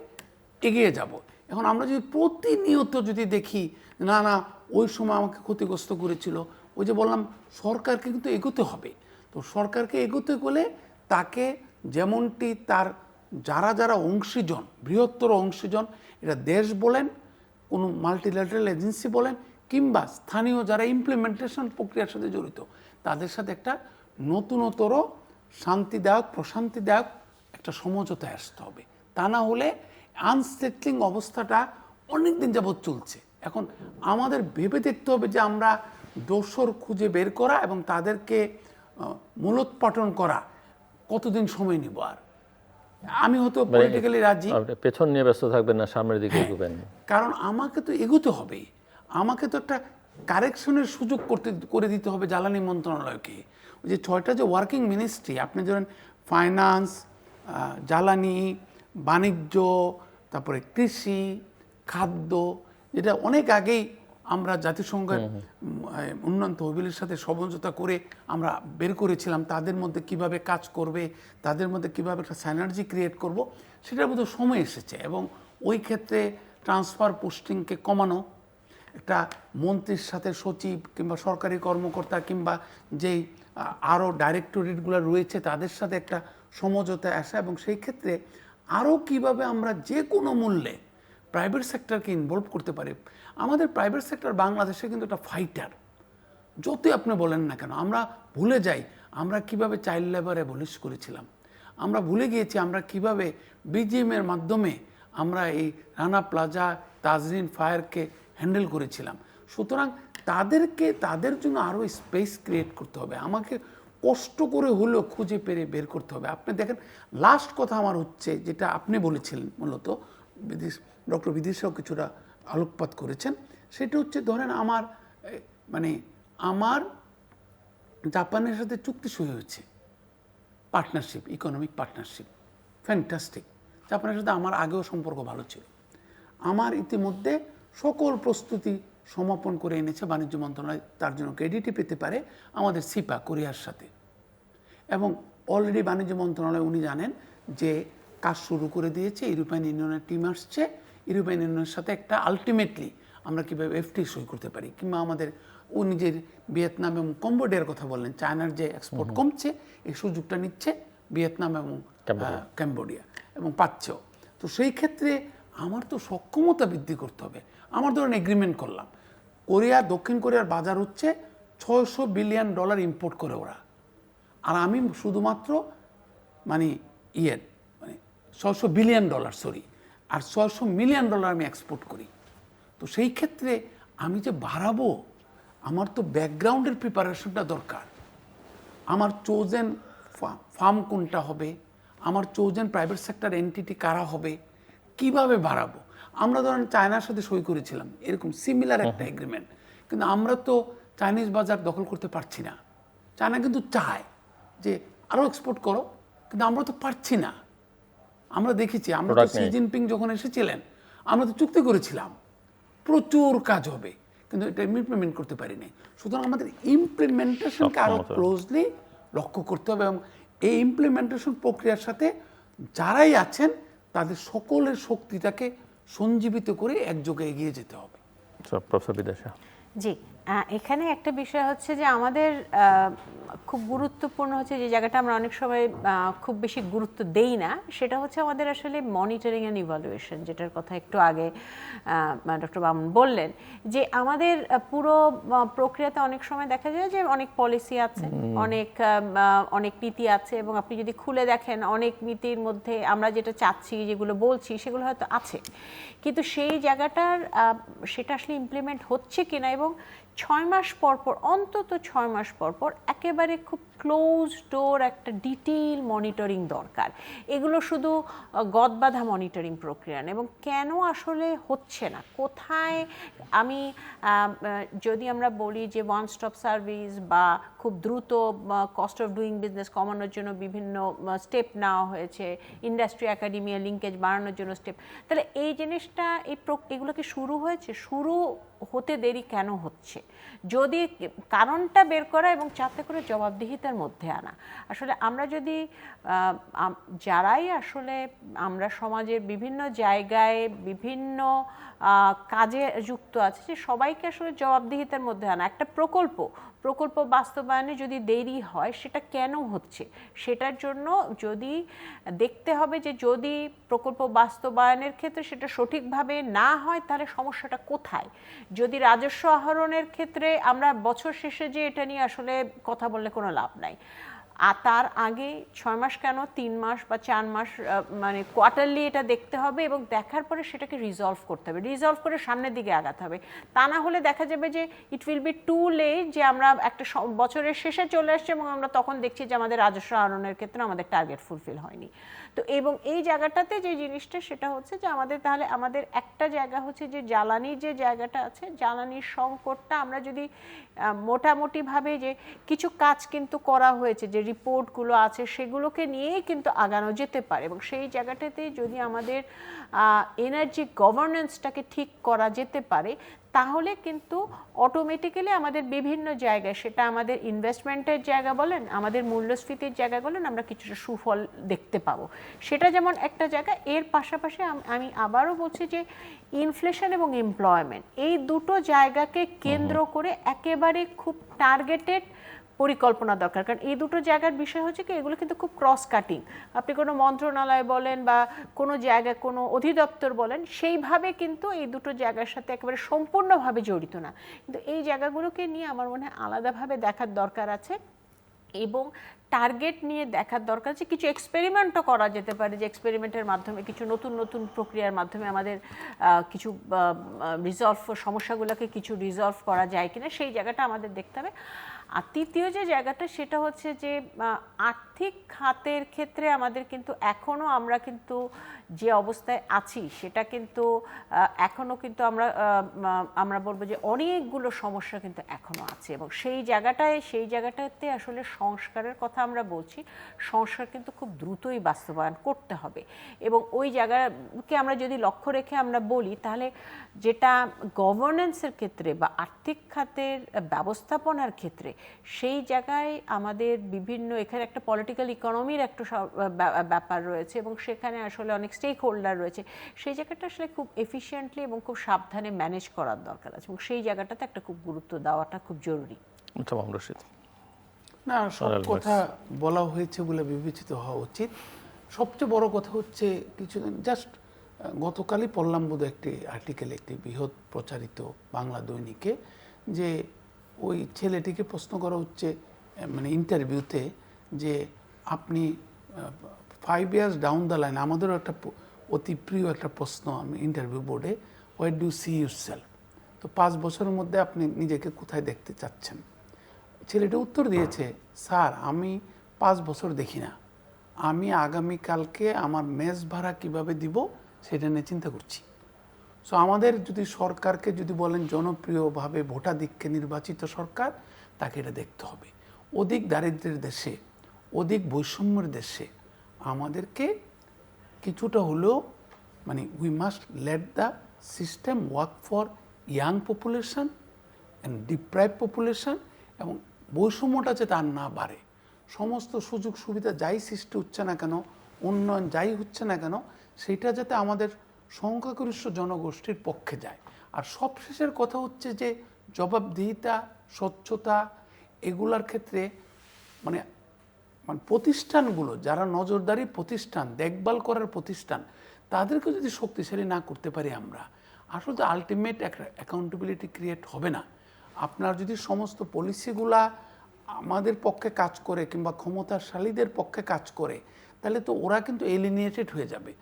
এগিয়ে যাব। এখন আমরা যদি প্রতিনিয়ত যদি দেখি না না ওই সময় আমাকে ক্ষতিগ্রস্ত করেছিল, ওই যে বললাম সরকারকে কিন্তু এগোতে হবে। তো সরকারকে এগোতে গেলে তাকে যেমনটি তার যারা যারা অংশীজন, বৃহত্তর অংশীজন, এটা দেশ বলেন, কোনো মাল্টিল্যাটারাল এজেন্সি বলেন, কিংবা স্থানীয় যারা ইমপ্লিমেন্টেশন প্রক্রিয়ার সাথে জড়িত, তাদের সাথে একটা নতুনতর শান্তিদায়ক প্রশান্তিদায়ক একটা সমঝোতায় আসতে হবে। তা না হলে আনসেটলিং অবস্থাটা অনেক দিন যাবৎ চলছে। এখন আমাদের ভেবে দেখতে হবে যে আমরা দোষর খুঁজে বের করা এবং তাদেরকে মূলোৎপাটন করা কতদিন সময় নিব। আর আমি হয়তো পলিটিক্যালি রাজি, পেছন নিয়ে ব্যস্ত থাকবেন না, সামনের দিকে এগোবেন। কারণ আমাকে তো এগোতে হবে, আমাকে তো একটা কারেকশনের সুযোগ করে দিতে হবে জ্বালানি মন্ত্রণালয়কে। ওই যে 6টা যে ওয়ার্কিং মিনিস্ট্রি, আপনি ধরেন ফাইন্যান্স, জ্বালানি, বাণিজ্য, তারপরে কৃষি, খাদ্য, যেটা অনেক আগেই আমরা জাতিসংঘের উন্নয়ন তহবিলের সাথে সমঝোতা করে আমরা বের করেছিলাম, তাদের মধ্যে কিভাবে কাজ করবে, তাদের মধ্যে কিভাবে একটা সাইনার্জি ক্রিয়েট করব, সেটার মধ্যে সময় এসেছে। এবং ওই ক্ষেত্রে ট্রান্সফার পোস্টিংকে কমানো, একটা মন্ত্রীর সাথে সচিব কিংবা সরকারি কর্মকর্তা কিংবা যেই আরও ডাইরেক্টরেটগুলো রয়েছে তাদের সাথে একটা সমঝোতায় আসা, এবং সেই ক্ষেত্রে আরও কিভাবে আমরা যে কোনো মূল্যে প্রাইভেট সেক্টরকে ইনভলভ করতে পারি। আমাদের প্রাইভেট সেক্টর বাংলাদেশে কিন্তু একটা ফাইটার, যতই আপনি বলেন না কেন। আমরা ভুলে যাই আমরা কিভাবে চাইল্ড লেবার অ্যাবলিশ করেছিলাম, আমরা ভুলে গিয়েছি আমরা কিভাবে বিজিএমের মাধ্যমে আমরা এই রানা প্লাজা, তাজরিন ফায়ারকে হ্যান্ডেল করেছিলাম। সুতরাং তাদের জন্য আরও স্পেস ক্রিয়েট করতে হবে, আমাকে কষ্ট করে হলেও খুঁজে বের করতে হবে। আপনি দেখেন, লাস্ট কথা আমার হচ্ছে যেটা আপনি বলেছিলেন, মূলত ডক্টর বিদিশাও কিছুটা আলোকপাত করেছেন, সেটা হচ্ছে ধরেন আমার জাপানের সাথে চুক্তি সই হয়েছে, পার্টনারশিপ, ইকোনমিক পার্টনারশিপ, ফ্যান্টাস্টিক। জাপানের সাথে আমার আগেও সম্পর্ক ভালো ছিল। আমার ইতিমধ্যে সকল প্রস্তুতি সমাপন করে এনেছে বাণিজ্য মন্ত্রণালয়, তার জন্য ক্রেডিটই পেতে পারে আমাদের সিপা কোরিয়ার সাথে। এবং অলরেডি বাণিজ্য মন্ত্রণালয় উনি জানেন যে কাজ শুরু করে দিয়েছে, ইউরোপিয়ান ইউনিয়নের টিম আসছে, ইউরোপিয়ান ইউনিয়নের সাথে একটা আলটিমেটলি আমরা কীভাবে এফটি সই করতে পারি, কিংবা আমাদের ও নিজের ভিয়েতনাম এবং কম্বোডিয়ার কথা বললেন, চায়নার যে এক্সপোর্ট কমছে এই সুযোগটা নিচ্ছে ভিয়েতনাম এবং কম্বোডিয়া এবং পাচ্ছেও। তো সেই ক্ষেত্রে আমার তো সক্ষমতা বৃদ্ধি করতে হবে। আমার ধরেন এগ্রিমেন্ট করলাম, দক্ষিণ কোরিয়ার বাজার হচ্ছে $600 বিলিয়ন ইম্পোর্ট করে ওরা, আর আমি শুধুমাত্র $600 বিলিয়ন আর $600 মিলিয়ন আমি এক্সপোর্ট করি। তো সেই ক্ষেত্রে আমি যে বাড়াবো, আমার তো ব্যাকগ্রাউন্ডের প্রিপারেশনটা দরকার। আমার চোজেন ফার্ম কোনটা হবে, আমার চোজেন প্রাইভেট সেক্টর এন্টিটি কারা হবে, কিভাবে বাড়াবো। আমরা ধরেন চায়নার সাথে সই করেছিলাম এরকম সিমিলার একটা এগ্রিমেন্ট, কিন্তু আমরা তো চাইনিজ বাজার দখল করতে পারছি না। চায়না কিন্তু চায় যে আরও এক্সপোর্ট করো, কিন্তু আমরা তো পারছি না। আমরা দেখেছি, আমরা তো শি জিনপিং যখন এসেছিলেন আমরা তো চুক্তি করেছিলাম প্রচুর কাজ হবে, কিন্তু এটা ইমপ্লিমেন্ট করতে পারি নাই। সুতরাং আমাদের ইমপ্লিমেন্টেশনকে আরও ক্লোজলি লক্ষ্য করতে হবে, এবং এই ইমপ্লিমেন্টেশন প্রক্রিয়ার সাথে যারাই আছেন তাদের সকলের শক্তিটাকে সঞ্জীবিত করে একযোগে এগিয়ে যেতে হবে। প্রফেসর বিদিশা। জি, এখানে একটা বিষয় হচ্ছে যে আমাদের খুব গুরুত্বপূর্ণ হচ্ছে যে জায়গাটা আমরা অনেক সময় খুব বেশি গুরুত্ব দেই না, সেটা হচ্ছে আমাদের আসলে মনিটরিং অ্যান্ড ইভালুয়েশন, যেটার কথা একটু আগে ডক্টর মামুন বললেন, যে আমাদের পুরো প্রক্রিয়াতে অনেক সময় দেখা যায় যে অনেক পলিসি আছে, অনেক নীতি আছে, এবং আপনি যদি খুলে দেখেন অনেক নীতির মধ্যে আমরা যেটা চাচ্ছি, যেগুলো বলছি, সেগুলো হয়তো আছে, কিন্তু সেই জায়গাটার সেটা আসলে ইমপ্লিমেন্ট হচ্ছে কিনা, এবং 6 মাস পর পর, অন্তত 6 মাস পর পর একেবারে খুব ক্লোজ ডোর একটা ডিটেইল মনিটরিং দরকার। এগুলো শুধু গদবাঁধা মনিটরিং প্রক্রিয়া না, এবং কেন আসলে হচ্ছে না, কোথায় আমি যদি আমরা বলি যে ওয়ান স্টপ সার্ভিস বা খুব দ্রুত কস্ট অফ ডুইং বিজনেস কমানোর জন্য বিভিন্ন স্টেপ নেওয়া হয়েছে, ইন্ডাস্ট্রি একাডেমিয়া লিঙ্কেজ বাড়ানোর জন্য স্টেপ, তাহলে এই জিনিসটা এগুলোকে শুরু হয়েছে, শুরু হতে দেরি কেন হচ্ছে? যদি কারণটা বের করা এবং যাতে করে জবাবদিহিতার মধ্যে আনা। আসলে আমরা যদি যারাই আসলে আমরা সমাজের বিভিন্ন জায়গায় বিভিন্ন কাজে যুক্ত আছে, যে সবাইকে আসলে জবাবদিহিতার মধ্যে আনা, একটা প্রকল্প বাস্তবায়নে যদি দেরি হয় সেটা কেন হচ্ছে, সেটার জন্য যদি দেখতে হবে যে যদি প্রকল্প বাস্তবায়নের ক্ষেত্রে সেটা সঠিকভাবে না হয় তাহলে সমস্যাটা কোথায়। যদি রাজস্ব আহরণের ক্ষেত্রে আমরা বছর শেষে যে এটা নিয়ে আসলে কথা বললে কোনো লাভ নাই, আর তার আগে 6 মাস কেন 3 মাস বা 4 মাস মানে কোয়ার্টারলি এটা দেখতে হবে, এবং দেখার পরে সেটাকে রিজলভ করতে হবে, রিজলভ করে সামনের দিকে আগাতে হবে। তা না হলে দেখা যাবে যে it will be too late, যে আমরা একটা বছরের শেষে চলে আসছি এবং আমরা তখন দেখছি যে আমাদের রাজস্ব আহরণের ক্ষেত্রে আমাদের টার্গেট ফুলফিল হয়নি। তো এবং এই জায়গাটাতে যে জিনিসটা সেটা হচ্ছে যে আমাদের একটা জায়গা হচ্ছে যে জ্বালানির যে জায়গাটা আছে, জ্বালানির সংকটটা আমরা যদি মোটামুটিভাবে যে কিছু কাজ কিন্তু করা হয়েছে, যে রিপোর্টগুলো আছে সেগুলোকে নিয়েই কিন্তু আগানো যেতে পারে, এবং সেই জায়গাটাতে যদি আমাদের এনার্জি গভর্নেন্সটাকে ঠিক করা যেতে পারে, তাহলে কিন্তু অটোমেটিক্যালি আমাদের বিভিন্ন জায়গায়, সেটা আমাদের ইনভেস্টমেন্টের জায়গা বলেন, আমাদের মূল্যস্ফীতির জায়গা বলেন, আমরা কিছুটা সুফল দেখতে পাবো। সেটা যেমন একটা জায়গা। এর পাশাপাশি আমি আবারও বলছি যে ইনফ্লেশন এবং এমপ্লয়মেন্ট, এই দুটো জায়গাকে কেন্দ্র করে একেবারে খুব টার্গেটেড পরিকল্পনা দরকার, কারণ এই দুটো জায়গার বিষয় হচ্ছে কি, এগুলো কিন্তু খুব ক্রস কাটিং। আপনি কোনো মন্ত্রণালয় বলেন বা কোনো জায়গায় কোনো অধিদপ্তর বলেন, সেইভাবে কিন্তু এই দুটো জায়গার সাথে একেবারে সম্পূর্ণভাবে জড়িত না, কিন্তু এই জায়গাগুলোকে নিয়ে আমার মনে হয় আলাদাভাবে দেখার দরকার আছে, এবং টার্গেট নিয়ে দেখার দরকার আছে। কিছু এক্সপেরিমেন্টও করা যেতে পারে, যে এক্সপেরিমেন্টের মাধ্যমে কিছু নতুন প্রক্রিয়ার মাধ্যমে আমাদের কিছু সমস্যাগুলোকে কিছু রিজলভ করা যায় কিনা, সেই জায়গাটা আমাদের দেখতে হবে। আর তৃতীয় যে জায়গাটা সেটা হচ্ছে যে আর্থিক খাতের ক্ষেত্রে আমাদের কিন্তু এখনও আমরা কিন্তু যে অবস্থায় আছি সেটা কিন্তু এখনও কিন্তু আমরা বলবো যে অনেকগুলো সমস্যা কিন্তু এখনও আছে, এবং সেই জায়গাটাতে আসলে সংস্কারের কথা আমরা বলছি, সংস্কার কিন্তু খুব দ্রুতই বাস্তবায়ন করতে হবে। এবং ওই জায়গাকে আমরা যদি লক্ষ্য রেখে আমরা বলি, তাহলে যেটা গভর্নেন্সের ক্ষেত্রে বা আর্থিক খাতের ব্যবস্থাপনার ক্ষেত্রে, সেই জায়গায় আমাদের বিভিন্ন, এখানে একটা পলিটিক্যাল ইকোনমির একটা ব্যাপার রয়েছে, এবং সেখানে আসলে অনেক স্টেক হোল্ডার রয়েছে, সেই জায়গাটা আসলে খুব এফিশিয়েন্টলি এবং খুব সাবধানে ম্যানেজ করার দরকার আছে, এবং সেই জায়গাটাতে একটা খুব গুরুত্ব দেওয়াটা খুব জরুরি। না, সব কথা বলা হয়েছে বলে বিবেচিত হওয়া উচিত। সবচেয়ে বড় কথা হচ্ছে, কিছুদিন জাস্ট গতকালই পড়লাম বোধহয় একটি আর্টিকেল, একটি বৃহৎ প্রচারিত বাংলা দৈনিকে, যে ওই ছেলেটিকে প্রশ্ন করা হচ্ছে মানে ইন্টারভিউতে, যে আপনি 5 years ডাউন দ্য লাইন, আমাদেরও একটা অতি প্রিয় একটা প্রশ্ন আমি ইন্টারভিউ বোর্ডে, হোয়ার ডু সি ইউরসেলফ, তো 5 বছরের মধ্যে আপনি নিজেকে কোথায় দেখতে চাচ্ছেন? ছেলেটা উত্তর দিয়েছে, স্যার আমি 5 বছর দেখি না, আমি আগামীকালকে আমার মেস ভাড়া কীভাবে দিব সেটা নিয়ে চিন্তা করছি। সো আমাদের যদি সরকারকে যদি বলেন জনপ্রিয়ভাবে ভোটাধিক্যে নির্বাচিত সরকার, তাকে এটা দেখতে হবে। অধিক দারিদ্র্যের দেশে, অধিক বৈষম্যের দেশে আমাদেরকে কিছুটা হলেও মানে we must let the system work for young population and deprive population, এবং বৈষম্যটা যাতে আর না বাড়ে। সমস্ত সুযোগ সুবিধা যাই সৃষ্টি হচ্ছে না কেন, উন্নয়ন যাই হচ্ছে না কেন, সেটা যাতে আমাদের সংখ্যাগরিষ্ঠ জনগোষ্ঠীর পক্ষে যায়। আর সবশেষের কথা হচ্ছে যে জবাবদিহিতা, স্বচ্ছতা এগুলার ক্ষেত্রে মানে মানে প্রতিষ্ঠানগুলো যারা নজরদারি প্রতিষ্ঠান, দেখভাল করার প্রতিষ্ঠান, তাদেরকে যদি শক্তিশালী না করতে পারি আমরা, আসলে আলটিমেট একটা অ্যাকাউন্টেবিলিটি ক্রিয়েট হবে না। আপনার যদি সমস্ত পলিসিগুলা আমাদের পক্ষে কাজ করে কিংবা ক্ষমতাশালীদের পক্ষে কাজ করে, তাহলে তো ওরা কিন্তু এলিনিয়েটেড হয়ে যাবে।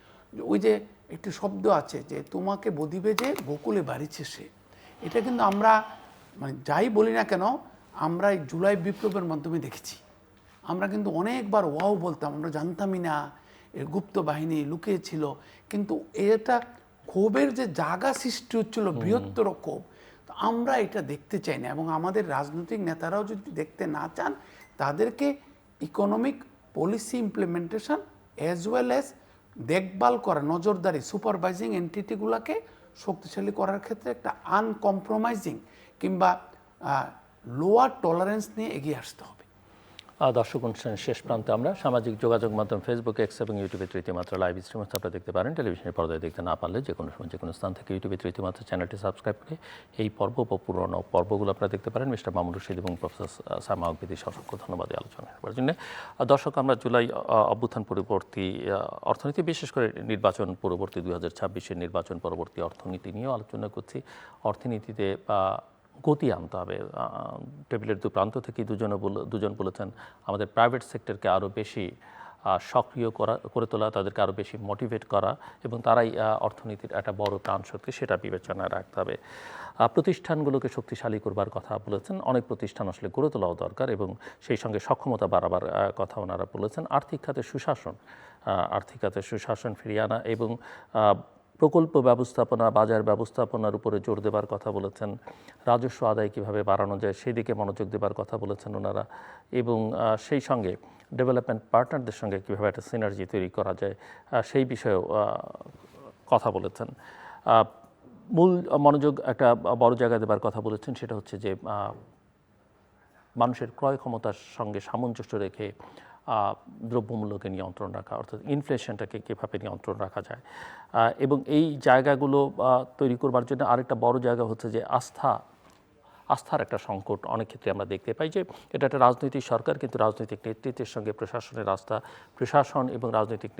ওই যে একটি শব্দ আছে যে তোমাকে বদিবে যে গোকুলে বাড়িছে সে, এটা কিন্তু আমরা মানে যাই বলি না কেন, আমরা এই জুলাই বিপ্লবের মাধ্যমে দেখেছি। আমরা কিন্তু অনেকবার ওয়াও বলতাম, আমরা জানতামই না এর গুপ্ত বাহিনী লুকিয়েছিল, কিন্তু এটা ক্ষোভের যে জায়গা সৃষ্টি হচ্ছিল, বৃহত্তর ক্ষোভ, তো আমরা এটা দেখতে চাই না। এবং আমাদের রাজনৈতিক নেতারাও যদি দেখতে না চান, তাদেরকে economic policy implementation as well as দেখভাল করা, নজরদারি, সুপারভাইজিং এন্টিটিগুলোকে শক্তিশালী করার ক্ষেত্রে একটা আনকম্প্রোমাইজিং কিংবা লোয়ার টলারেন্স নিয়ে এগিয়ে আসতে হবে। দর্শক অনুষ্ঠানের শেষ প্রান্তে আমরা সামাজিক যোগাযোগ মাধ্যম ফেসবুক, এক্স এবং ইউটিউবে তৃতীয় মাত্রা লাইভ স্ট্রিম আপনারা দেখতে পারেন। টেলিভিশনের পর্দায় দেখতে না পারলে যে কোনো সময় যে কোনো স্থান থেকে ইউটিউবে তৃতীয় মাত্রা চ্যানেলটি সাবস্ক্রাইব করে এই পর্ব বা পুরনো পর্বগুলো আপনারা দেখতে পারেন। মিস্টার মামুন রশিদ এবং প্রফেসর সামা আকবিদি অসংখ্য ধন্যবাদ এই আলোচনা করার জন্য। দর্শক, আমরা জুলাই অভ্যুত্থান পরবর্তী অর্থনীতি, বিশেষ করে নির্বাচন পরবর্তী 2026-এর নির্বাচন পরবর্তী অর্থনীতি নিয়েও আলোচনা করছি। অর্থনীতিতে গতি আনতে হবে। টেবিলের দু প্রান্ত থেকে দুজন বলেছেন আমাদের প্রাইভেট সেক্টরকে আরও বেশি সক্রিয় করে তোলা, তাদেরকে আরও বেশি মোটিভেট করা, এবং তারাই অর্থনীতির একটা বড় প্রাণশক্তি, সেটা বিবেচনায় রাখতে হবে। প্রতিষ্ঠানগুলোকে শক্তিশালী করবার কথা বলেছেন। অনেক প্রতিষ্ঠান আসলে গড়ে তোলাও দরকার এবং সেই সঙ্গে সক্ষমতা বাড়াবার কথা ওনারা বলেছেন। আর্থিক খাতে সুশাসন ফিরিয়ে আনা এবং প্রকল্প ব্যবস্থাপনা, বাজার ব্যবস্থাপনার উপরে জোর দেবার কথা বলেছেন। রাজস্ব আদায় কীভাবে বাড়ানো যায় সেই দিকে মনোযোগ দেবার কথা বলেছেন ওনারা, এবং সেই সঙ্গে ডেভেলপমেন্ট পার্টনারদের সঙ্গে কীভাবে একটা সিনার্জি তৈরি করা যায় সেই বিষয়েও কথা বলেছেন। মূল মনোযোগ একটা বড় জায়গায় দেবার কথা বলেছেন, সেটা হচ্ছে যে মানুষের ক্রয় ক্ষমতার সঙ্গে সামঞ্জস্য রেখে দ্রব্যমূল্যকে নিয়ন্ত্রণ রাখা, অর্থাৎ ইনফ্লেশনটাকে কীভাবে নিয়ন্ত্রণ রাখা যায়। এবং এই জায়গাগুলো তৈরি করবার জন্য আরেকটা বড় জায়গা হচ্ছে যে আস্থার একটা সংকট অনেক ক্ষেত্রে আমরা দেখতে পাই। যে এটা একটা রাজনৈতিক সরকার, কিন্তু রাজনৈতিক নেতৃত্বের সঙ্গে প্রশাসনের আস্থা, প্রশাসন এবং রাজনৈতিক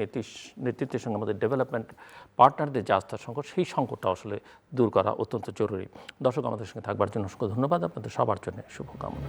নেতৃত্বের সঙ্গে আমাদের ডেভেলপমেন্ট পার্টনারদের যে আস্থার সংকট, সেই সংকটটা আসলে দূর করা অত্যন্ত জরুরি। দর্শক, আমাদের সঙ্গে থাকবার জন্য অসংখ্য ধন্যবাদ। আপনাদের সবার জন্য শুভকামনা।